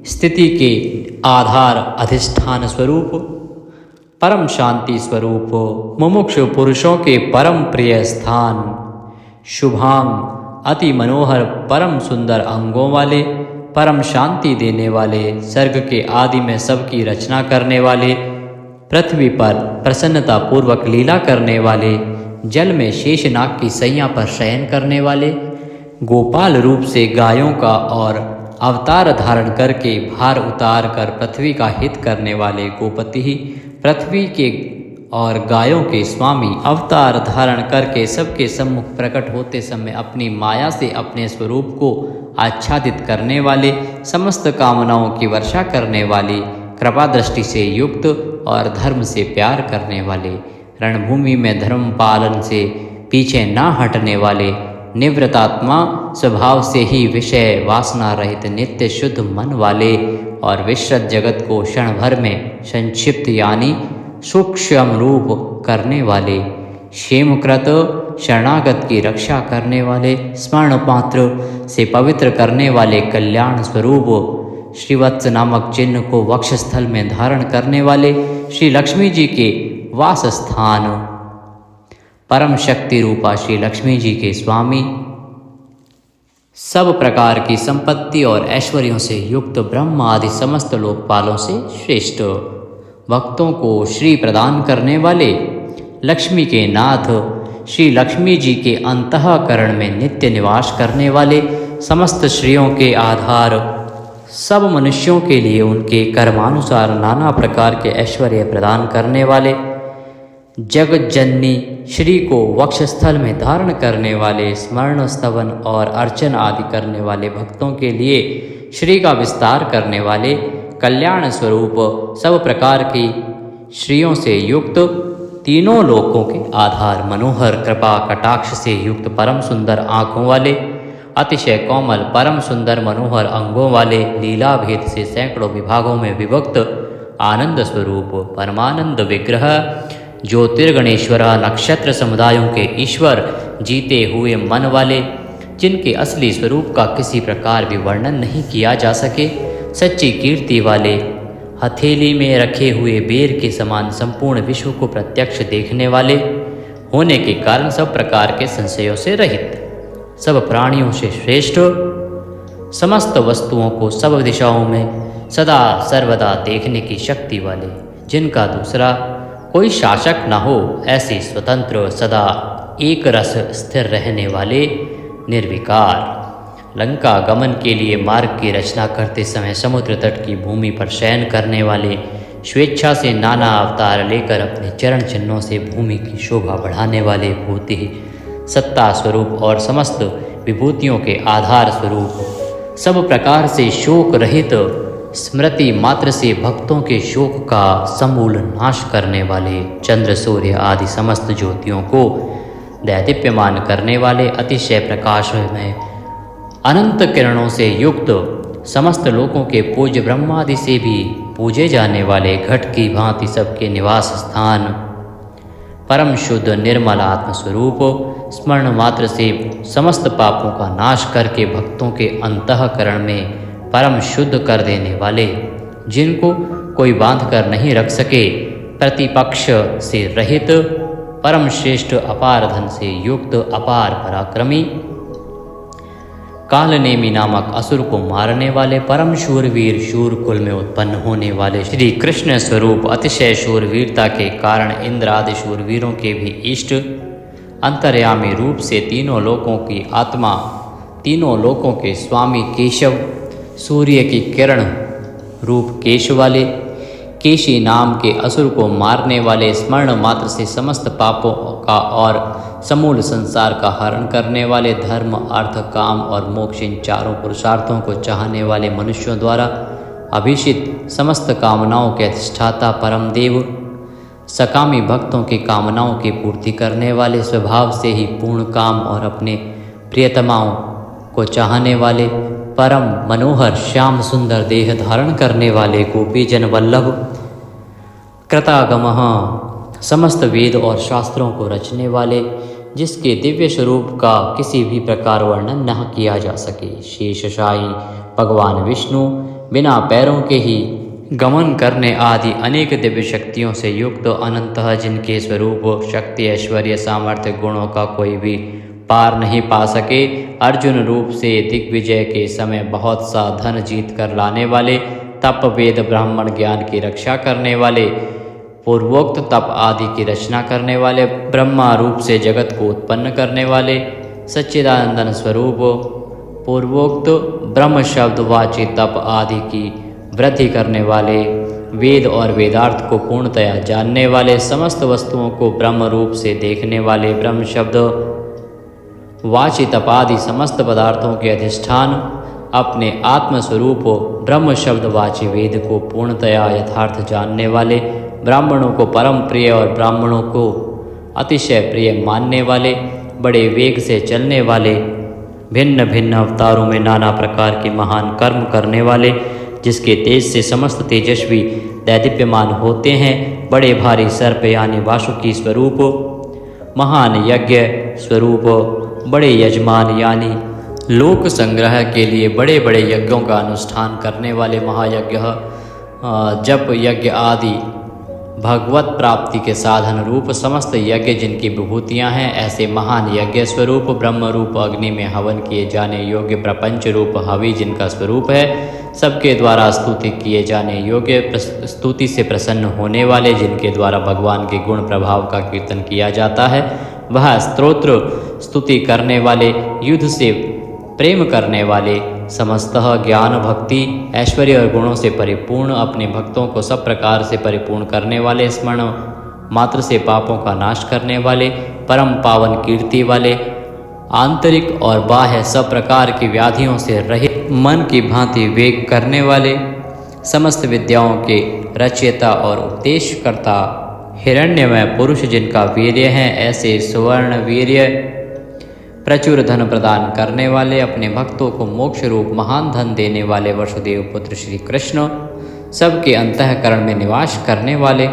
स्थिति के आधार अधिष्ठान स्वरूप परम शांति स्वरूप मुमुक्षु पुरुषों के परम प्रिय स्थान शुभांग अति मनोहर परम सुंदर अंगों वाले परम शांति देने वाले सर्ग के आदि में सबकी रचना करने वाले पृथ्वी पर प्रसन्नता पूर्वक लीला करने वाले जल में शेषनाग की सैया पर शयन करने वाले गोपाल रूप से गायों का और अवतार धारण करके भार उतार कर पृथ्वी का हित करने वाले गोपति पृथ्वी के और गायों के स्वामी अवतार धारण करके सबके सम्मुख प्रकट होते समय अपनी माया से अपने स्वरूप को आच्छादित करने वाले समस्त कामनाओं की वर्षा करने वाले कृपा दृष्टि से युक्त और धर्म से प्यार करने वाले रणभूमि में धर्म पालन से पीछे ना हटने वाले निवृत्तात्मा स्वभाव से ही विषय वासना रहित नित्य शुद्ध मन वाले और विश्रत जगत को क्षण भर में संक्षिप्त यानी सूक्ष्म रूप करने वाले, क्षेमकृत शरणागत की रक्षा करने वाले, स्मरण पात्र से पवित्र करने वाले, कल्याण स्वरूप श्रीवत्स नामक चिन्ह को वक्षस्थल में धारण करने वाले, श्री लक्ष्मी जी के वास स्थान परम शक्ति रूपा श्री लक्ष्मी जी के स्वामी, सब प्रकार की संपत्ति और ऐश्वर्यों से युक्त ब्रह्म आदि समस्त लोकपालों से श्रेष्ठ, भक्तों को श्री प्रदान करने वाले, लक्ष्मी के नाथ श्री लक्ष्मी जी के अंतःकरण में नित्य निवास करने वाले, समस्त श्रेयों के आधार, सब मनुष्यों के लिए उनके कर्मानुसार नाना प्रकार के ऐश्वर्य प्रदान करने वाले, जगत जननी श्री को वक्षस्थल में धारण करने वाले, स्मरण स्तवन और अर्चन आदि करने वाले भक्तों के लिए श्री का विस्तार करने वाले, कल्याण स्वरूप सब प्रकार की श्रियों से युक्त, तीनों लोकों के आधार, मनोहर कृपा कटाक्ष से युक्त, परम सुंदर आँखों वाले, अतिशय कोमल परम सुंदर मनोहर अंगों वाले, लीला भेद से सैकड़ों विभागों में विभक्त, आनंद स्वरूप परमानंद विग्रह, ज्योतिर्गणेश्वर, नक्षत्र समुदायों के ईश्वर, जीते हुए मन वाले, जिनके असली स्वरूप का किसी प्रकार भी वर्णन नहीं किया जा सके, सच्ची कीर्ति वाले, हथेली में रखे हुए बेर के समान संपूर्ण विश्व को प्रत्यक्ष देखने वाले होने के कारण सब प्रकार के संशयों से रहित, सब प्राणियों से श्रेष्ठ, समस्त वस्तुओं को सब दिशाओं में सदा सर्वदा देखने की शक्ति वाले, जिनका दूसरा कोई शासक न हो, ऐसे स्वतंत्र सदा एक रस स्थिर रहने वाले, निर्विकार, लंका गमन के लिए मार्ग की रचना करते समय समुद्र तट की भूमि पर शयन करने वाले, स्वेच्छा से नाना अवतार लेकर अपने चरण चिन्हों से भूमि की शोभा बढ़ाने वाले, भूति सत्ता स्वरूप और समस्त विभूतियों के आधार स्वरूप, सब प्रकार से शोक रहित, स्मृति मात्र से भक्तों के शोक का समूल नाश करने वाले, चंद्र सूर्य आदि समस्त ज्योतियों को दैदीप्यमान करने वाले, अतिशय प्रकाश में अनंत किरणों से युक्त, समस्त लोकों के पूज्य ब्रह्मादि से भी पूजे जाने वाले, घट की भांति सबके निवास स्थान, परम शुद्ध निर्मल आत्म स्वरूप, स्मरण मात्र से समस्त पापों का नाश करके भक्तों के अंतःकरण में परम शुद्ध कर देने वाले, जिनको कोई बांध कर नहीं रख सके, प्रतिपक्ष से रहित, परम श्रेष्ठ अपार धन से युक्त, अपार पराक्रमी, कालनेमी नामक असुर को मारने वाले, परम शूरवीर, शूर कुल में उत्पन्न होने वाले, श्री कृष्ण स्वरूप, अतिशय शूरवीरता के कारण इंद्र आदि शूरवीरों के भी इष्ट, अंतर्यामी रूप से तीनों लोकों की आत्मा, तीनों लोकों के स्वामी केशव, सूर्य की किरण रूप केश वाले, केशी नाम के असुर को मारने वाले, स्मरण मात्र से समस्त पापों का और समूल संसार का हरण करने वाले, धर्म अर्थ काम और मोक्ष इन चारों पुरुषार्थों को चाहने वाले, मनुष्यों द्वारा अभिषित, समस्त कामनाओं के अधिष्ठाता परम देव, सकामी भक्तों की कामनाओं की पूर्ति करने वाले, स्वभाव से ही पूर्ण काम और अपने प्रियतमाओं को चाहने वाले, परम मनोहर श्याम सुंदर देह धारण करने वाले, गोपीजन वल्लभ, कृतागमः, समस्त वेद और शास्त्रों को रचने वाले, जिसके दिव्य स्वरूप का किसी भी प्रकार वर्णन न किया जा सके, शेषशायी भगवान विष्णु, बिना पैरों के ही गमन करने आदि अनेक दिव्य शक्तियों से युक्त, अनंतः जिनके स्वरूप शक्ति ऐश्वर्य सामर्थ्य गुणों का कोई भी पार नहीं पा सके, अर्जुन रूप से दिग्विजय के समय बहुत सा धन जीत कर लाने वाले, तप वेद ब्राह्मण ज्ञान की रक्षा करने वाले, पूर्वोक्त तप आदि की रचना करने वाले, ब्रह्मा रूप से जगत को उत्पन्न करने वाले, सच्चिदानंदन स्वरूप, पूर्वोक्त ब्रह्म शब्द वाची तप आदि की वृद्धि करने वाले, वेद और वेदार्थ को पूर्णतया जानने वाले, समस्त वस्तुओं को ब्रह्म रूप से देखने वाले, ब्रह्म शब्द वाची तपादि समस्त पदार्थों के अधिष्ठान, अपने आत्मस्वरूप ब्रह्म शब्द वाची वेद को पूर्णतया यथार्थ जानने वाले, ब्राह्मणों को परम प्रिय और ब्राह्मणों को अतिशय प्रिय मानने वाले, बड़े वेग से चलने वाले, भिन्न भिन्न अवतारों में नाना प्रकार के महान कर्म करने वाले, जिसके तेज से समस्त तेजस्वी दैदीप्यमान होते हैं, बड़े भारी सर्प यानी वासुकी स्वरूप, महान यज्ञ स्वरूप, बड़े यजमान यानी लोक संग्रह के लिए बड़े बड़े यज्ञों का अनुष्ठान करने वाले, महायज्ञ, जप यज्ञ आदि भगवत प्राप्ति के साधन रूप समस्त यज्ञ जिनकी विभूतियाँ हैं, ऐसे महान यज्ञ स्वरूप ब्रह्म रूप अग्नि में हवन किए जाने योग्य प्रपंच रूप हवि जिनका स्वरूप है, सबके द्वारा स्तुति किए जाने योग्य, स्तुति से प्रसन्न होने वाले, जिनके द्वारा भगवान के गुण प्रभाव का कीर्तन किया जाता है, वह स्तोत्र स्तुति करने वाले, युद्ध से प्रेम करने वाले, समस्तः ज्ञान भक्ति ऐश्वर्य और गुणों से परिपूर्ण, अपने भक्तों को सब प्रकार से परिपूर्ण करने वाले, स्मरण मात्र से पापों का नाश करने वाले, परम पावन कीर्ति वाले, आंतरिक और बाह्य सब प्रकार की व्याधियों से रहित, मन की भांति वेग करने वाले, समस्त विद्याओं के रचयिता और उपदेशकर्ता, हिरण्यमय पुरुष जिनका वीर्य है, ऐसे सुवर्ण वीर्य प्रचुर धन प्रदान करने वाले, अपने भक्तों को मोक्ष रूप महान धन देने वाले वसुदेव पुत्र श्री कृष्ण, सबके अंतःकरण में निवास करने वाले,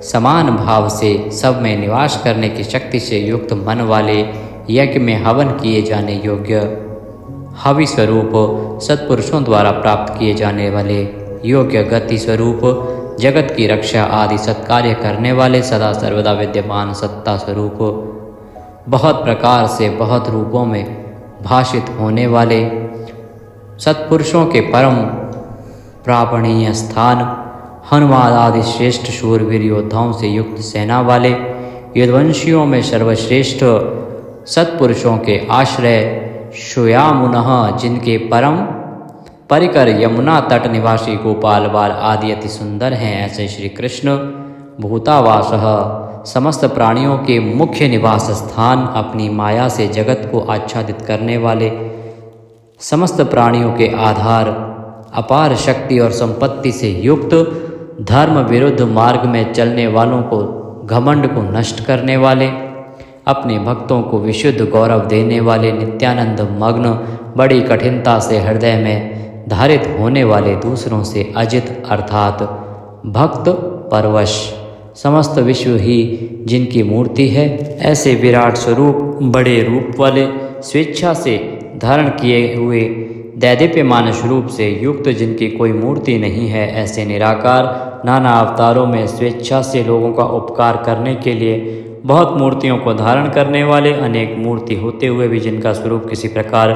समान भाव से सब में निवास करने की शक्ति से युक्त मन वाले, यज्ञ में हवन किए जाने योग्य हवि स्वरूप, सत्पुरुषों द्वारा प्राप्त किए जाने वाले योग्य गति स्वरूप, जगत की रक्षा आदि सत्कार्य करने वाले, सदा सर्वदा विद्यमान सत्ता स्वरूप, बहुत प्रकार से बहुत रूपों में भाषित होने वाले, सत्पुरुषों के परम प्रापणीय स्थान, हनुमान आदि श्रेष्ठ शूरवीर योद्धाओं से युक्त सेना वाले, यदुवंशियों में सर्वश्रेष्ठ सत्पुरुषों के आश्रय, श्यामुनः जिनके परम परिकर यमुना तट निवासी गोपाल बाल आदि अति सुंदर हैं, ऐसे श्री कृष्ण भूतावासः समस्त प्राणियों के मुख्य निवास स्थान, अपनी माया से जगत को आच्छादित करने वाले, समस्त प्राणियों के आधार, अपार शक्ति और संपत्ति से युक्त, धर्म विरुद्ध मार्ग में चलने वालों को घमंड को नष्ट करने वाले, अपने भक्तों को विशुद्ध गौरव देने वाले, नित्यानंद मग्न, बड़ी कठिनता से हृदय में धारित होने वाले, दूसरों से अजित अर्थात भक्त परवश, समस्त विश्व ही जिनकी मूर्ति है, ऐसे विराट स्वरूप, बड़े रूप वाले, स्वेच्छा से धारण किए हुए दैदीप्यमान स्वरूप से युक्त, जिनकी कोई मूर्ति नहीं है, ऐसे निराकार, नाना अवतारों में स्वेच्छा से लोगों का उपकार करने के लिए बहुत मूर्तियों को धारण करने वाले, अनेक मूर्ति होते हुए भी जिनका स्वरूप किसी प्रकार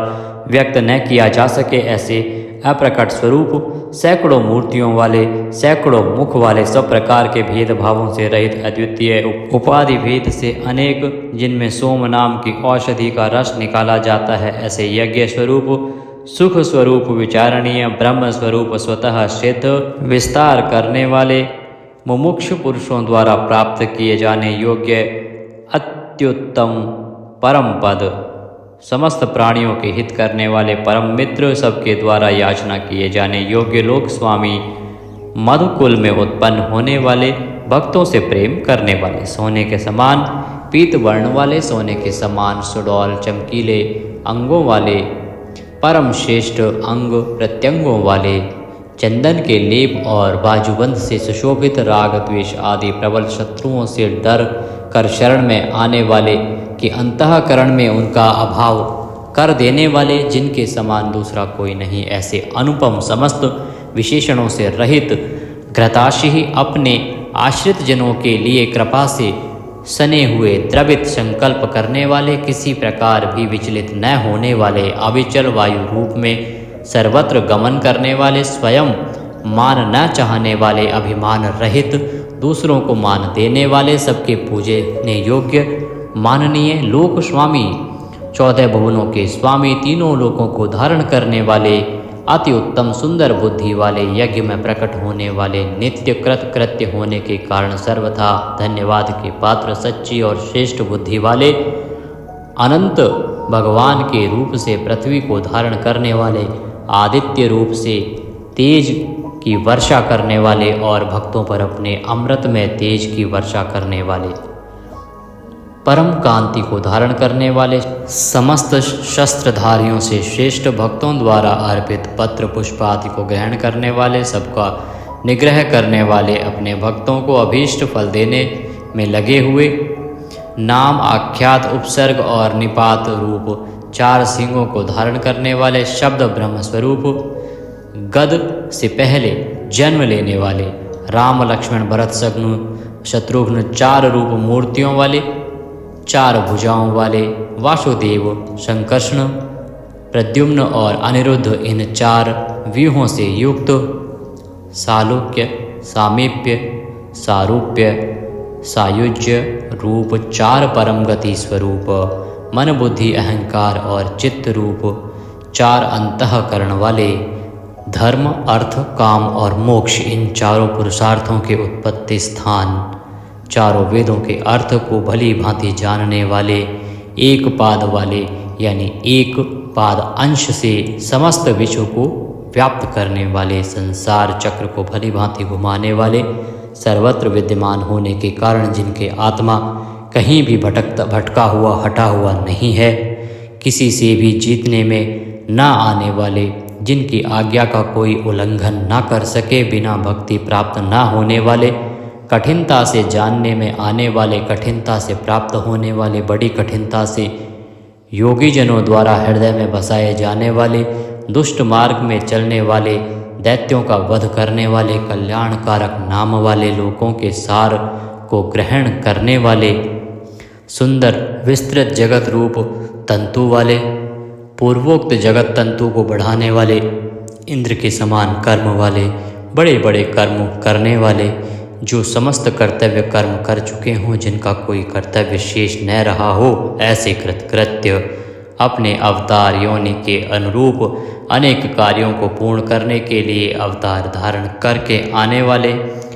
व्यक्त न किया जा सके, ऐसे अप्रकट स्वरूप, सैकड़ों मूर्तियों वाले, सैकड़ों मुख वाले, सब प्रकार के भेदभावों से रहित, अद्वितीय उपाधि भेद से अनेक, जिनमें सोम नाम की औषधि का रस निकाला जाता है, ऐसे यज्ञ स्वरूप, सुख स्वरूप, विचारणीय ब्रह्म स्वरूप, स्वतः सिद्ध, विस्तार करने वाले, मुमुक्षु पुरुषों द्वारा प्राप्त किए जाने योग्य अत्युत्तम परम पद, समस्त प्राणियों के हित करने वाले परम मित्र, सबके द्वारा याचना किए जाने योग्य लोक स्वामी, मधुकुल में उत्पन्न होने वाले, भक्तों से प्रेम करने वाले, सोने के समान पीत वर्ण वाले, सोने के समान सुडौल चमकीले अंगों वाले, परम श्रेष्ठ अंग प्रत्यंगों वाले, चंदन के लेप और बाजूबंद से सुशोभित, राग द्वेष आदि प्रबल शत्रुओं से डर कर शरण में आने वाले, कि अंतःकरण में उनका अभाव कर देने वाले, जिनके समान दूसरा कोई नहीं, ऐसे अनुपम समस्त विशेषणों से रहित, घृताशी ही अपने आश्रित जनों के लिए कृपा से सने हुए, द्रवित संकल्प करने वाले, किसी प्रकार भी विचलित न होने वाले, अविचल वायु रूप में सर्वत्र गमन करने वाले, स्वयं मान न चाहने वाले, अभिमान रहित, दूसरों को मान देने वाले, सबके पूजने योग्य माननीय लोक स्वामी, 14 भुवनों के स्वामी, तीनों लोकों को धारण करने वाले, अति उत्तम सुंदर बुद्धि वाले, यज्ञ में प्रकट होने वाले, नित्य कृत्य होने के कारण सर्वथा धन्यवाद के पात्र, सच्ची और श्रेष्ठ बुद्धि वाले, अनंत भगवान के रूप से पृथ्वी को धारण करने वाले, आदित्य रूप से तेज की वर्षा करने वाले और भक्तों पर अपने अमृत में तेज की वर्षा करने वाले, परम कांति को धारण करने वाले, समस्त शस्त्रधारियों से श्रेष्ठ भक्तों द्वारा अर्पित पत्र पुष्प आदि को ग्रहण करने वाले, सबका निग्रह करने वाले, अपने भक्तों को अभीष्ट फल देने में लगे हुए, नाम आख्यात उपसर्ग और निपात रूप 4 सिंहों को धारण करने वाले, शब्द ब्रह्म स्वरूप, गद से पहले जन्म लेने वाले, राम लक्ष्मण भरत शत्रुघ्न 4 रूप मूर्तियों वाले, 4 भुजाओं वाले, वासुदेव, संकर्षण, प्रद्युम्न और अनिरुद्ध, इन 4 व्यूहों से युक्त, सालोक्य, सामीप्य, सारूप्य, सायुज्य रूप 4 परम गति स्वरूप, मन बुद्धि अहंकार और चित्त रूप 4 अंतःकरण वाले, धर्म अर्थ काम और मोक्ष, इन 4 पुरुषार्थों के उत्पत्ति स्थान, 4 वेदों के अर्थ को भली भांति जानने वाले, एक पाद वाले यानी एक पाद अंश से समस्त विश्व को व्याप्त करने वाले, संसार चक्र को भली भांति घुमाने वाले, सर्वत्र विद्यमान होने के कारण जिनके आत्मा कहीं भी भटका हुआ हटा हुआ नहीं है, किसी से भी जीतने में ना आने वाले, जिनकी आज्ञा का कोई उल्लंघन ना कर सके, बिना भक्ति प्राप्त ना होने वाले, कठिनता से जानने में आने वाले, कठिनता से प्राप्त होने वाले, बड़ी कठिनता से योगी जनों द्वारा हृदय में बसाए जाने वाले, दुष्ट मार्ग में चलने वाले, दैत्यों का वध करने वाले, कल्याणकारक नाम वाले, लोगों के सार को ग्रहण करने वाले, सुंदर विस्तृत जगत रूप तंतु वाले, पूर्वोक्त जगत तंतु को बढ़ाने वाले, इंद्र के समान कर्म वाले, बड़े बड़े कर्म करने वाले, जो समस्त कर्तव्य कर्म कर चुके हों, जिनका कोई कर्तव्य शेष न रहा हो, ऐसे कृतकृत्य अपने अवतार योनि के अनुरूप अनेक कार्यों को पूर्ण करने के लिए अवतार धारण करके आने वाले,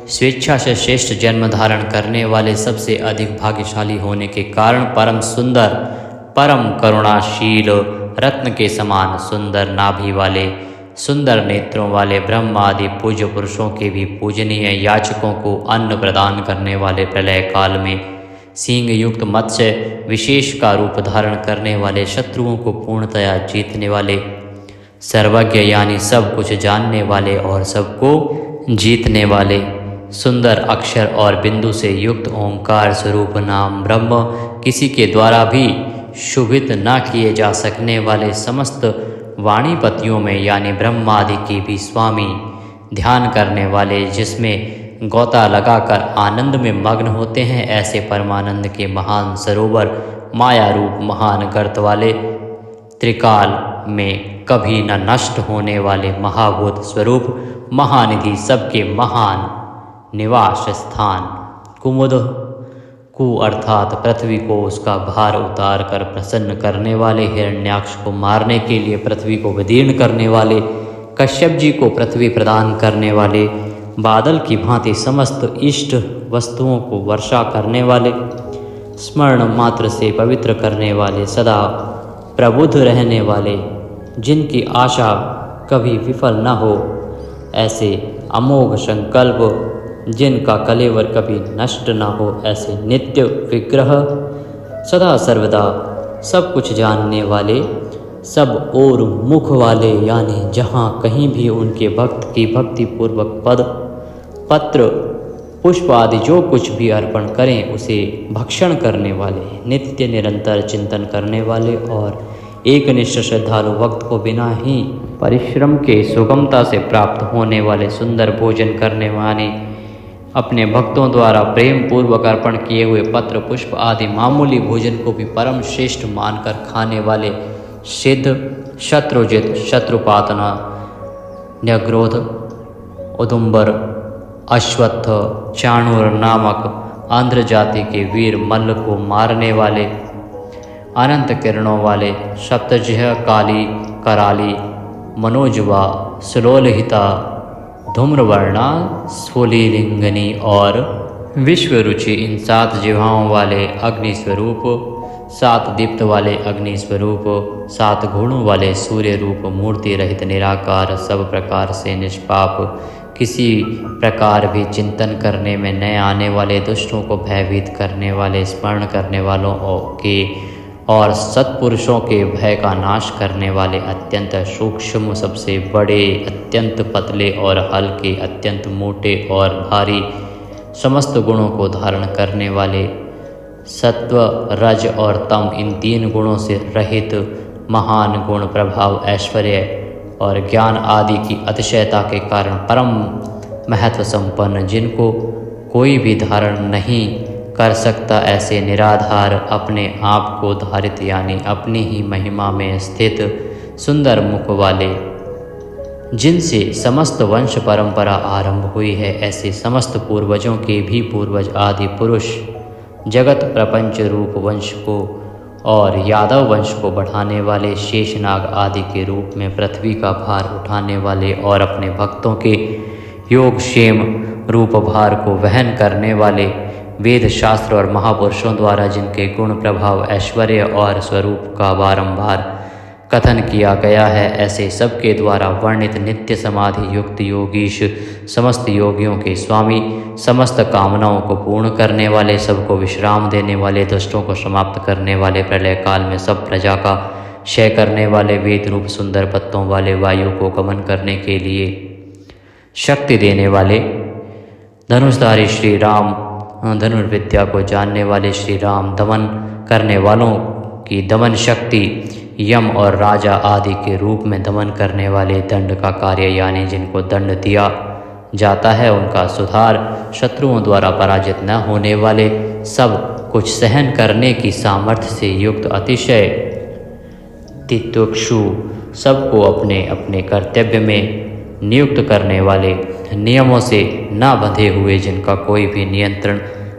स्वेच्छा से श्रेष्ठ जन्म धारण करने वाले, सबसे अधिक भाग्यशाली होने के कारण परम सुंदर, परम करुणाशील, रत्न के समान सुंदर नाभि वाले, सुंदर नेत्रों वाले, ब्रह्म आदि पूज्य पुरुषों के भी पूजनीय, याचकों को अन्न प्रदान करने वाले, प्रलय काल में सींग युक्त मत्स्य विशेष का रूप धारण करने वाले, शत्रुओं को पूर्णतया जीतने वाले, सर्वज्ञ यानी सब कुछ जानने वाले और सबको जीतने वाले, सुंदर अक्षर और बिंदु से युक्त ओंकार स्वरूप नाम ब्रह्म, किसी के द्वारा भी शुभित न किए जा सकने वाले, समस्त वाणीपतियों में यानी ब्रह्मादि के भी स्वामी, ध्यान करने वाले, जिसमें गोता लगाकर आनंद में मग्न होते हैं, ऐसे परमानंद के महान सरोवर, माया रूप महान गर्त वाले, त्रिकाल में कभी न नष्ट होने वाले महाभूत स्वरूप, महानिधि, सबके महान निवास स्थान, कुमुद कु अर्थात पृथ्वी को उसका भार उतार कर प्रसन्न करने वाले, हिरण्याक्ष को मारने के लिए पृथ्वी को विदीर्ण करने वाले, कश्यप जी को पृथ्वी प्रदान करने वाले, बादल की भांति समस्त इष्ट वस्तुओं को वर्षा करने वाले, स्मरण मात्र से पवित्र करने वाले, सदा प्रबुद्ध रहने वाले, जिनकी आशा कभी विफल न हो, ऐसे अमोघ संकल्प, जिनका कलेवर कभी नष्ट न हो, ऐसे नित्य विग्रह, सदा सर्वदा सब कुछ जानने वाले, सब और मुख वाले, यानी जहाँ कहीं भी उनके भक्त की भक्ति पूर्वक पद पत्र पुष्प आदि जो कुछ भी अर्पण करें उसे भक्षण करने वाले, नित्य निरंतर चिंतन करने वाले और एकनिष्ठ श्रद्धालु भक्त को बिना ही परिश्रम के सुगमता से प्राप्त होने वाले, सुंदर भोजन करने वाले, अपने भक्तों द्वारा प्रेम पूर्वक अर्पण किए हुए पत्र पुष्प आदि मामूली भोजन को भी परम श्रेष्ठ मानकर खाने वाले, सिद्ध, शत्रुजित, शत्रुपातना, न्यग्रोध, उदुम्बर, अश्वत्थ, चाणूर नामक आंध्र जाति के वीर मल्ल को मारने वाले, अनंत किरणों वाले, सप्तजिह, काली, कराली, मनोजवा, सुलोलहिता, धूम्रवर्णा, स्फुलिंगनी और विश्वरुचि, इन 7 जिह्वाओं वाले अग्नि स्वरूप, 7 दीप्त वाले अग्नि स्वरूप, 7 गुणों वाले सूर्य रूप, मूर्ति रहित निराकार, सब प्रकार से निष्पाप, किसी प्रकार भी चिंतन करने में न आने वाले, दुष्टों को भयभीत करने वाले, स्मरण करने वालों के और सत्पुरुषों के भय का नाश करने वाले, अत्यंत सूक्ष्म, सबसे बड़े, अत्यंत पतले और हल्के, अत्यंत मोटे और भारी, समस्त गुणों को धारण करने वाले, सत्व, रज और तम, इन 3 गुणों से रहित, महान गुण, प्रभाव, ऐश्वर्य और ज्ञान आदि की अतिशयता के कारण परम महत्व संपन्न, जिनको कोई भी धारण नहीं कर सकता, ऐसे निराधार, अपने आप को धारित यानी अपनी ही महिमा में स्थित, सुंदर मुख वाले, जिनसे समस्त वंश परंपरा आरंभ हुई है, ऐसे समस्त पूर्वजों के भी पूर्वज आदि पुरुष, जगत प्रपंच रूप वंश को और यादव वंश को बढ़ाने वाले, शेषनाग आदि के रूप में पृथ्वी का भार उठाने वाले और अपने भक्तों के योगक्षेम रूप भार को वहन करने वाले, वेद शास्त्र और महापुरुषों द्वारा जिनके गुण, प्रभाव, ऐश्वर्य और स्वरूप का बारंबार कथन किया गया है, ऐसे सबके द्वारा वर्णित नित्य समाधि युक्त योगीश, समस्त योगियों के स्वामी, समस्त कामनाओं को पूर्ण करने वाले, सबको विश्राम देने वाले, दुष्टों को समाप्त करने वाले, प्रलय काल में सब प्रजा का क्षय करने वाले, वेद रूप सुंदर पत्तों वाले, वायु को गमन करने के लिए शक्ति देने वाले, धनुषधारी श्री राम, धनुर्विद्या को जानने वाले श्री राम, दमन करने वालों की दमन शक्ति, यम और राजा आदि के रूप में दमन करने वाले, दंड का कार्य यानी जिनको दंड दिया जाता है उनका सुधार, शत्रुओं द्वारा पराजित न होने वाले, सब कुछ सहन करने की सामर्थ्य से युक्त, अतिशय तितिक्षु, सबको अपने अपने कर्तव्य में नियुक्त करने वाले, नियमों से न बंधे हुए, जिनका कोई भी नियंत्रण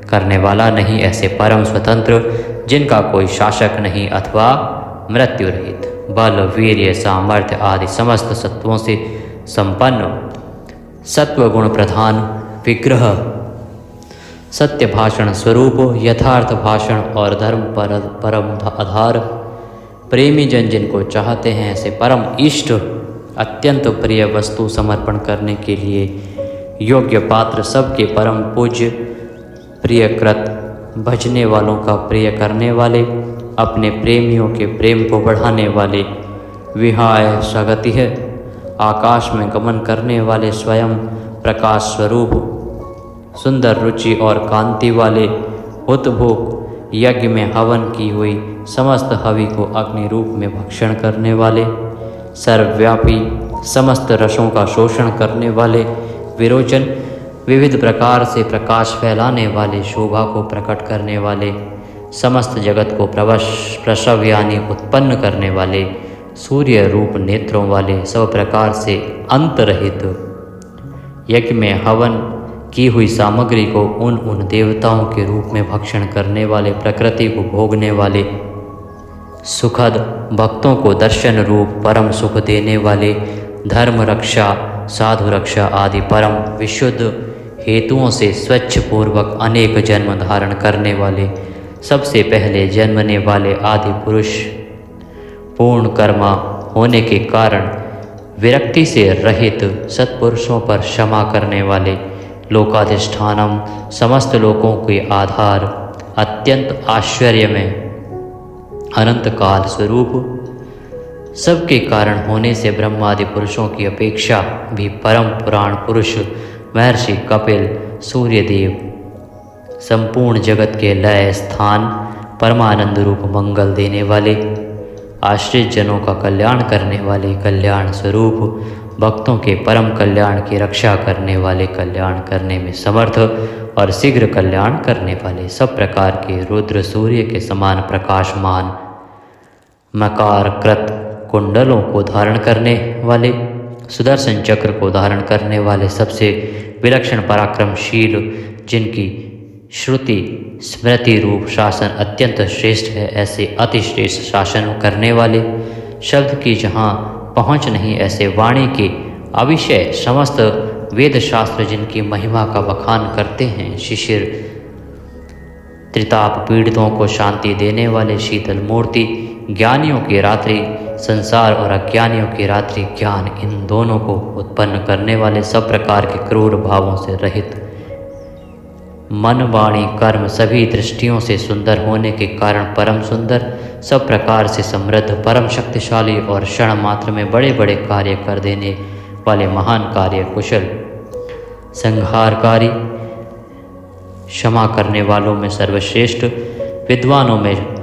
करने वाला नहीं, ऐसे परम स्वतंत्र, जिनका कोई शासक नहीं अथवा मृत्यु रहित, बल, वीर्य, सामर्थ्य आदि समस्त सत्वों से संपन्न, सत्व गुण प्रधान विग्रह, सत्य भाषण स्वरूप, यथार्थ भाषण और धर्म परम आधार, प्रेमी जन जिनको चाहते हैं, ऐसे परम इष्ट, अत्यंत प्रिय वस्तु समर्पण करने के लिए योग्य पात्र, सबके परम पूज्य, प्रियकृत, भजने वालों का प्रिय करने वाले, अपने प्रेमियों के प्रेम को बढ़ाने वाले, विहाय सगति है, आकाश में गमन करने वाले, स्वयं प्रकाश स्वरूप, सुंदर रुचि और कांति वाले, हुतभुक, यज्ञ में हवन की हुई समस्त हवि को अग्नि रूप में भक्षण करने वाले, सर्वव्यापी, समस्त रसों का शोषण करने वाले, विरोचन, विविध प्रकार से प्रकाश फैलाने वाले, शोभा को प्रकट करने वाले, समस्त जगत को प्रसव यानी उत्पन्न करने वाले, सूर्य रूप नेत्रों वाले, सब प्रकार से अंतरहित, यज्ञ में हवन की हुई सामग्री को उन देवताओं के रूप में भक्षण करने वाले, प्रकृति को भोगने वाले, सुखद, भक्तों को दर्शन रूप परम सुख देने वाले, धर्म रक्षा, साधु रक्षा आदि परम विशुद्ध हेतुओं से स्वच्छ पूर्वक अनेक जन्म धारण करने वाले, सबसे पहले जन्मने वाले आदि पुरुष, पूर्ण कर्मा होने के कारण विरक्ति से रहित, सत्पुरुषों पर क्षमा करने वाले, लोकाधिष्ठानम, समस्त लोकों के आधार, अत्यंत आश्चर्य में अनंत काल स्वरूप, सबके कारण होने से ब्रह्मादि पुरुषों की अपेक्षा भी परम पुराण पुरुष, महर्षि कपिल, सूर्यदेव, संपूर्ण जगत के लय स्थान, परमानंद रूप मंगल देने वाले, आश्रित जनों का कल्याण करने वाले, कल्याण स्वरूप, भक्तों के परम कल्याण की रक्षा करने वाले, कल्याण करने में समर्थ और शीघ्र कल्याण करने वाले, सब प्रकार के रुद्र सूर्य के समान प्रकाशमान, मकार कृत कुंडलों को धारण करने वाले, सुदर्शन चक्र को धारण करने वाले, सबसे विलक्षण पराक्रमशील, जिनकी श्रुति स्मृति रूप शासन अत्यंत श्रेष्ठ है, ऐसे अतिश्रेष्ठ शासन करने वाले, शब्द की जहाँ पहुँच नहीं, ऐसे वाणी के अविषय समस्त वेद शास्त्र जिनकी महिमा का बखान करते हैं, शिशिर त्रिताप पीड़ितों को शांति देने वाले, शीतल मूर्ति, ज्ञानियों की रात्रि संसार और अज्ञानियों की रात्रि ज्ञान, इन दोनों को उत्पन्न करने वाले, सब प्रकार के क्रूर भावों से रहित, मन वाणी कर्म सभी दृष्टियों से सुंदर होने के कारण परम सुंदर, सब प्रकार से समृद्ध, परम शक्तिशाली और क्षण मात्र में बड़े बड़े कार्य कर देने वाले महान कार्य कुशल, संहारकारी, क्षमा करने वालों में सर्वश्रेष्ठ, विद्वानों में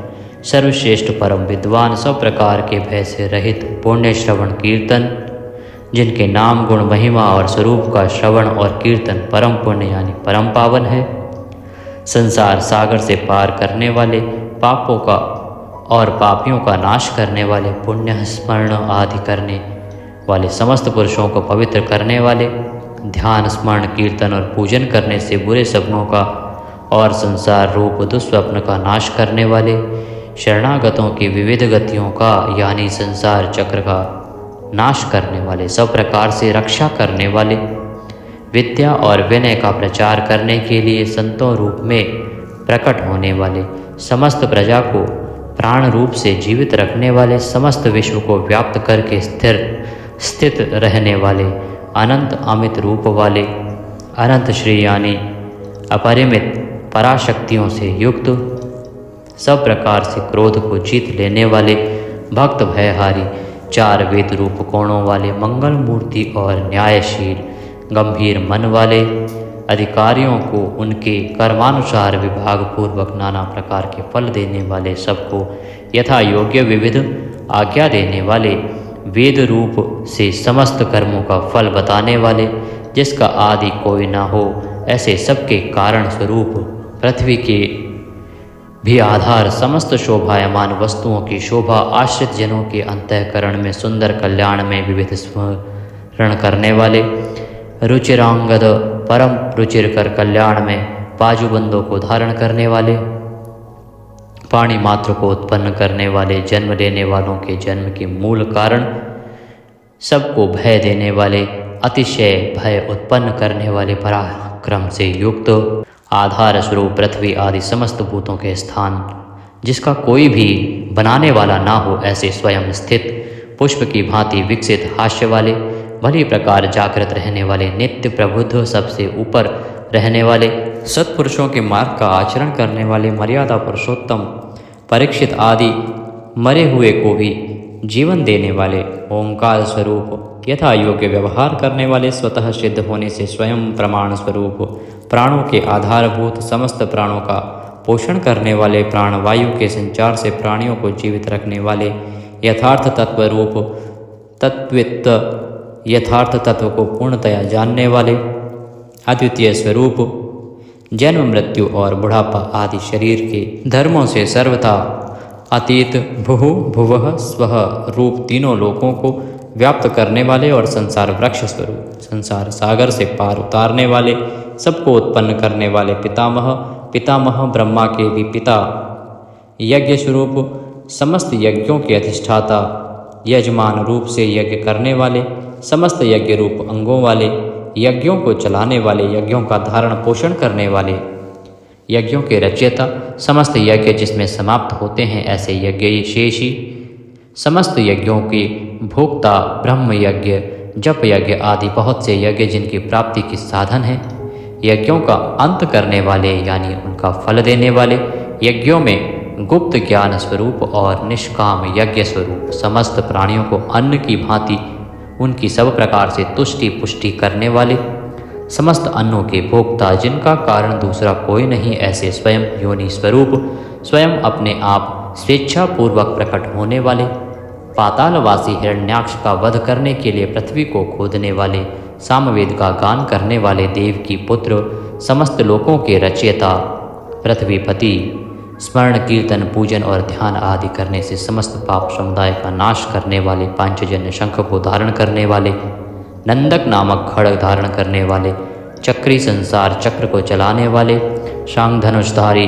सर्वश्रेष्ठ परम विद्वान, सब प्रकार के भय से रहित, पुण्य श्रवण कीर्तन, जिनके नाम गुण महिमा और स्वरूप का श्रवण और कीर्तन परम पुण्य यानी परम पावन है, संसार सागर से पार करने वाले, पापों का और पापियों का नाश करने वाले, पुण्य स्मरण आदि करने वाले, समस्त पुरुषों को पवित्र करने वाले, ध्यान स्मरण कीर्तन और पूजन करने से बुरे सपनों का और संसार रूप दुस्वप्न का नाश करने वाले, शरणागतों की विविध गतियों का यानी संसार चक्र का नाश करने वाले, सब प्रकार से रक्षा करने वाले, विद्या और विनय का प्रचार करने के लिए संतों रूप में प्रकट होने वाले, समस्त प्रजा को प्राण रूप से जीवित रखने वाले, समस्त विश्व को व्याप्त करके स्थित रहने वाले, अनंत अमित रूप वाले, अनंत श्री यानी अपरिमित पराशक्तियों से युक्त, सब प्रकार से क्रोध को जीत लेने वाले, भक्त भयहारी, चार वेद रूप कोणों वाले, मंगल मूर्ति और न्यायशील, गंभीर मन वाले, अधिकारियों को उनके कर्मानुसार विभाग पूर्वक नाना प्रकार के फल देने वाले, सबको यथा योग्य विविध आज्ञा देने वाले, वेद रूप से समस्त कर्मों का फल बताने वाले, जिसका आदि कोई ना हो, ऐसे सबके कारण स्वरूप, पृथ्वी के भी आधार, समस्त शोभायमान वस्तुओं की शोभा, आश्रित जनों के अंतःकरण में सुंदर कल्याण में विविध स्मरण करने वाले, रुचिरांगद परम रुचिर कर कल्याण में बाजूबंदों को धारण करने वाले, पाणी मात्र को उत्पन्न करने वाले, जन्म लेने वालों के जन्म के मूल कारण, सबको भय देने वाले, अतिशय भय उत्पन्न करने वाले, पराक्रम से युक्त, आधार स्वरूप पृथ्वी आदि समस्त भूतों के स्थान, जिसका कोई भी बनाने वाला ना हो, ऐसे स्वयं स्थित, पुष्प की भांति विकसित, हास्य वाले, भली प्रकार जागृत रहने वाले, नित्य प्रबुद्ध, सबसे ऊपर रहने वाले, सत्पुरुषों के मार्ग का आचरण करने वाले, मर्यादा पुरुषोत्तम परीक्षित आदि मरे हुए को भी जीवन देने वाले, ओंकार स्वरूप यथा योग्य व्यवहार करने वाले, स्वतः सिद्ध होने से स्वयं प्रमाण स्वरूप, प्राणों के आधारभूत, समस्त प्राणों का पोषण करने वाले, प्राणवायु के संचार से प्राणियों को जीवित रखने वाले, यथार्थ तत्व रूप तत्वित, यथार्थ तत्व को पूर्णतया जानने वाले, अद्वितीय स्वरूप, जन्म मृत्यु और बुढ़ापा आदि शरीर के धर्मों से सर्वथा अतीत, भुः भुवः स्वः रूप तीनों लोकों को व्याप्त करने वाले और संसार वृक्ष स्वरूप, संसार सागर से पार उतारने वाले, सबको उत्पन्न करने वाले, पितामह, पितामह ब्रह्मा के भी पिता, यज्ञ स्वरूप, समस्त यज्ञों के अधिष्ठाता, यजमान रूप से यज्ञ करने वाले, समस्त यज्ञ रूप अंगों वाले, यज्ञों को चलाने वाले, यज्ञों का धारण पोषण करने वाले, यज्ञों के रचयिता, समस्त यज्ञ जिसमें समाप्त होते हैं ऐसे यज्ञ शेषी, समस्त यज्ञों के भोक्ता, ब्रह्म यज्ञ, जप यज्ञ आदि बहुत से यज्ञ जिनकी प्राप्ति की साधन है, यज्ञों का अंत करने वाले यानी उनका फल देने वाले, यज्ञों में गुप्त ज्ञान स्वरूप और निष्काम यज्ञ स्वरूप, समस्त प्राणियों को अन्न की भांति उनकी सब प्रकार से तुष्टि पुष्टि करने वाले, समस्त अन्नों के भोक्ता, जिनका कारण दूसरा कोई नहीं, ऐसे स्वयं योनि स्वरूप, स्वयं अपने आप स्वेच्छापूर्वक प्रकट होने वाले, पातालवासी हिरण्याक्ष का वध करने के लिए पृथ्वी को खोदने वाले, सामवेद का गान करने वाले, देव की पुत्र, समस्त लोकों के रचयिता, पृथ्वीपति, स्मरण कीर्तन पूजन और ध्यान आदि करने से समस्त पाप समुदाय का नाश करने वाले, पांचजन्य शंख को धारण करने वाले, नंदक नामक खड्ग धारण करने वाले, चक्री संसार चक्र को चलाने वाले, शांग धनुषधारी,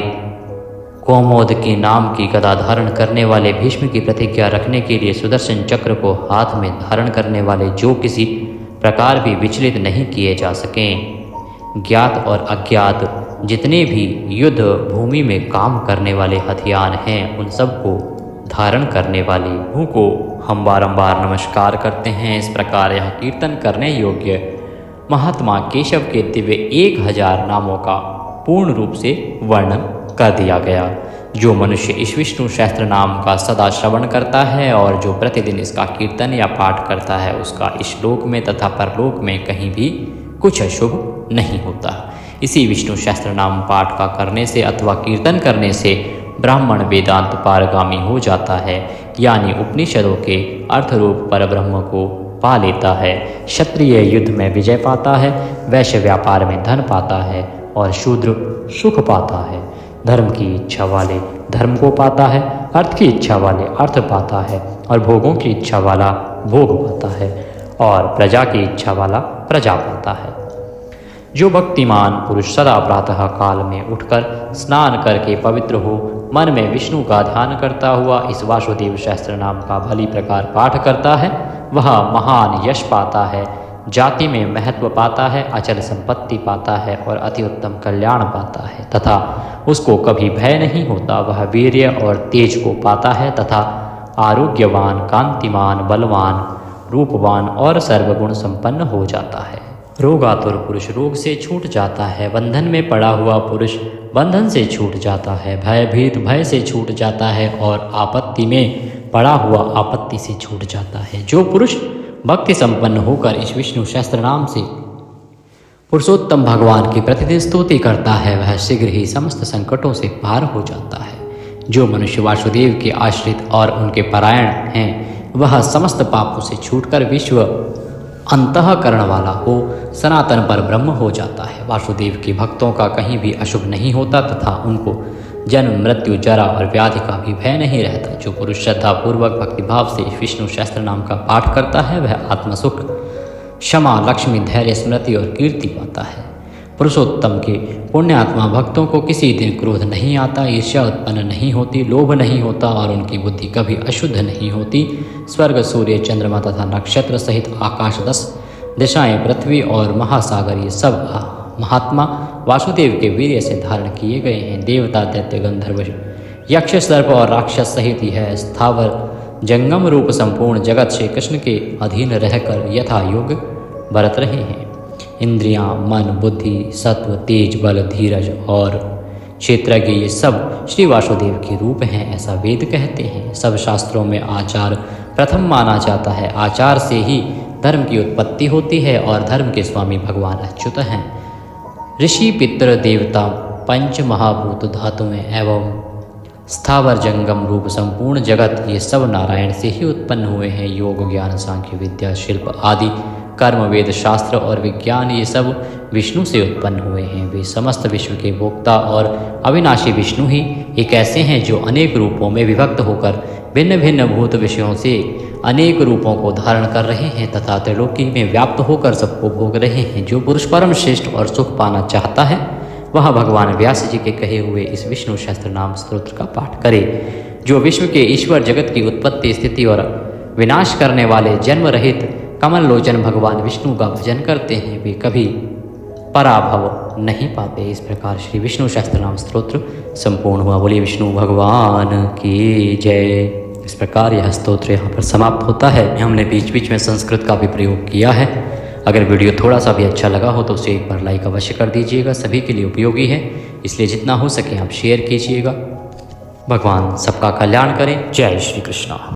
कोमोद की नाम की गदा धारण करने वाले, भीष्म की प्रतिज्ञा रखने के लिए सुदर्शन चक्र को हाथ में धारण करने वाले, जो किसी प्रकार भी विचलित नहीं किए जा सकें, ज्ञात और अज्ञात जितने भी युद्ध भूमि में काम करने वाले हथियार हैं, उन सब को धारण करने वाली मुँह को हम बारंबार नमस्कार करते हैं। इस प्रकार यह कीर्तन करने योग्य महात्मा केशव के दिव्य 1000 नामों का पूर्ण रूप से वर्णन कर दिया गया। जो मनुष्य इस विष्णु सहस्त्र नाम का सदा श्रवण करता है और जो प्रतिदिन इसका कीर्तन या पाठ करता है, उसका इस लोक में तथा परलोक में कहीं भी कुछ अशुभ नहीं होता। इसी विष्णु सहस्त्र नाम पाठ का करने से अथवा कीर्तन करने से ब्राह्मण वेदांत पारगामी हो जाता है, यानी उपनिषदों के अर्थरूप परब्रह्म को पा लेता है। क्षत्रिय युद्ध में विजय पाता है, वैश्य व्यापार में धन पाता है और शूद्र सुख पाता है। धर्म की इच्छा वाले धर्म को पाता है, अर्थ की इच्छा वाले अर्थ पाता है और भोगों की इच्छा वाला भोग पाता है और प्रजा की इच्छा वाला प्रजा पाता है। जो भक्तिमान पुरुष सदा प्रातः काल में उठकर स्नान करके पवित्र हो मन में विष्णु का ध्यान करता हुआ इस वासुदेव सहस्त्र नाम का भली प्रकार पाठ करता है, वह महान यश पाता है, जाति में महत्व पाता है, अचल संपत्ति पाता है और अति उत्तम कल्याण पाता है तथा उसको कभी भय नहीं होता। वह वीर्य और तेज को पाता है तथा आरोग्यवान, कांतिमान, बलवान, रूपवान और सर्वगुण संपन्न हो जाता है। रोगातुर पुरुष रोग से छूट जाता है, बंधन में पड़ा हुआ पुरुष बंधन से छूट जाता है, भयभीत भय से छूट जाता है और आपत्ति में पड़ा हुआ आपत्ति से छूट जाता है। जो पुरुष भक्ति संपन्न होकर इस विष्णु सहस्त्र नाम से पुरुषोत्तम भगवान की प्रतिदिन स्तुति करता है, वह शीघ्र ही समस्त संकटों से पार हो जाता है। जो मनुष्य वासुदेव के आश्रित और उनके परायण हैं, वह समस्त पापों से छूटकर विश्व अंतःकरण वाला हो सनातन पर ब्रह्म हो जाता है। वासुदेव के भक्तों का कहीं भी अशुभ नहीं होता तथा उनको जन्म, मृत्यु, जरा और व्याधि का भी भय नहीं रहता। जो पुरुष श्रद्धापूर्वक भक्तिभाव से इस विष्णु सहस्त्र नाम का पाठ करता है, वह आत्मसुख, क्षमा, लक्ष्मी, धैर्य, स्मृति और कीर्ति पाता है। पुरुषोत्तम के पुण्यात्मा भक्तों को किसी दिन क्रोध नहीं आता, ईर्ष्या उत्पन्न नहीं होती, लोभ नहीं होता और उनकी बुद्धि कभी अशुद्ध नहीं होती। स्वर्ग, सूर्य, चंद्रमा तथा नक्षत्र सहित आकाश, 10 दिशाएं, पृथ्वी और महासागर, ये सब महात्मा वासुदेव के वीर्य से धारण किए गए हैं। देवता, दैत्य, गंधर्व, यक्ष, सर्प और राक्षस सहित यह स्थावर जंगम रूप संपूर्ण जगत श्री कृष्ण के अधीन रहकर यथा योग बरत रहे हैं। इंद्रियां, मन, बुद्धि, सत्व, तेज, बल, धीरज और क्षेत्रज्ञ, ये सब श्री वासुदेव के रूप हैं, ऐसा वेद कहते हैं। सब शास्त्रों में आचार प्रथम माना जाता है। आचार से ही धर्म की उत्पत्ति होती है और धर्म के स्वामी भगवान अच्युत हैं। ऋषि, पितर, देवता, पंच महाभूत धातुएं एवं स्थावर जंगम रूप संपूर्ण जगत, ये सब नारायण से ही उत्पन्न हुए हैं। योग, ज्ञान, सांख्य, विद्या, शिल्प आदि कर्म, वेद, शास्त्र और विज्ञान, ये सब विष्णु से उत्पन्न हुए हैं। वे समस्त विश्व के भोक्ता और अविनाशी विष्णु ही एक ऐसे हैं जो अनेक रूपों में विभक्त होकर भिन्न भिन्न भूत विषयों से अनेक रूपों को धारण कर रहे हैं तथा त्रिलोकी में व्याप्त होकर सबको भोग रहे हैं। जो पुरुष परम श्रेष्ठ और सुख पाना चाहता है, वह भगवान व्यास जी के कहे हुए इस विष्णु सहस्त्र नाम स्तोत्र का पाठ करे। जो विश्व के ईश्वर, जगत की उत्पत्ति, स्थिति और विनाश करने वाले जन्म रहित कमल लोचन भगवान विष्णु का भजन करते हैं, वे कभी पराभव नहीं पाते। इस प्रकार श्री विष्णु सहस्त्र नाम स्तोत्र संपूर्ण हुआ। बोलिए विष्णु भगवान की जय। इस प्रकार यह स्तोत्र यहाँ पर समाप्त होता है। हमने बीच बीच में संस्कृत का भी प्रयोग किया है। अगर वीडियो थोड़ा सा भी अच्छा लगा हो तो उसे एक बार लाइक अवश्य कर दीजिएगा। सभी के लिए उपयोगी है, इसलिए जितना हो सके आप शेयर कीजिएगा। भगवान सबका कल्याण करें। जय श्री कृष्ण।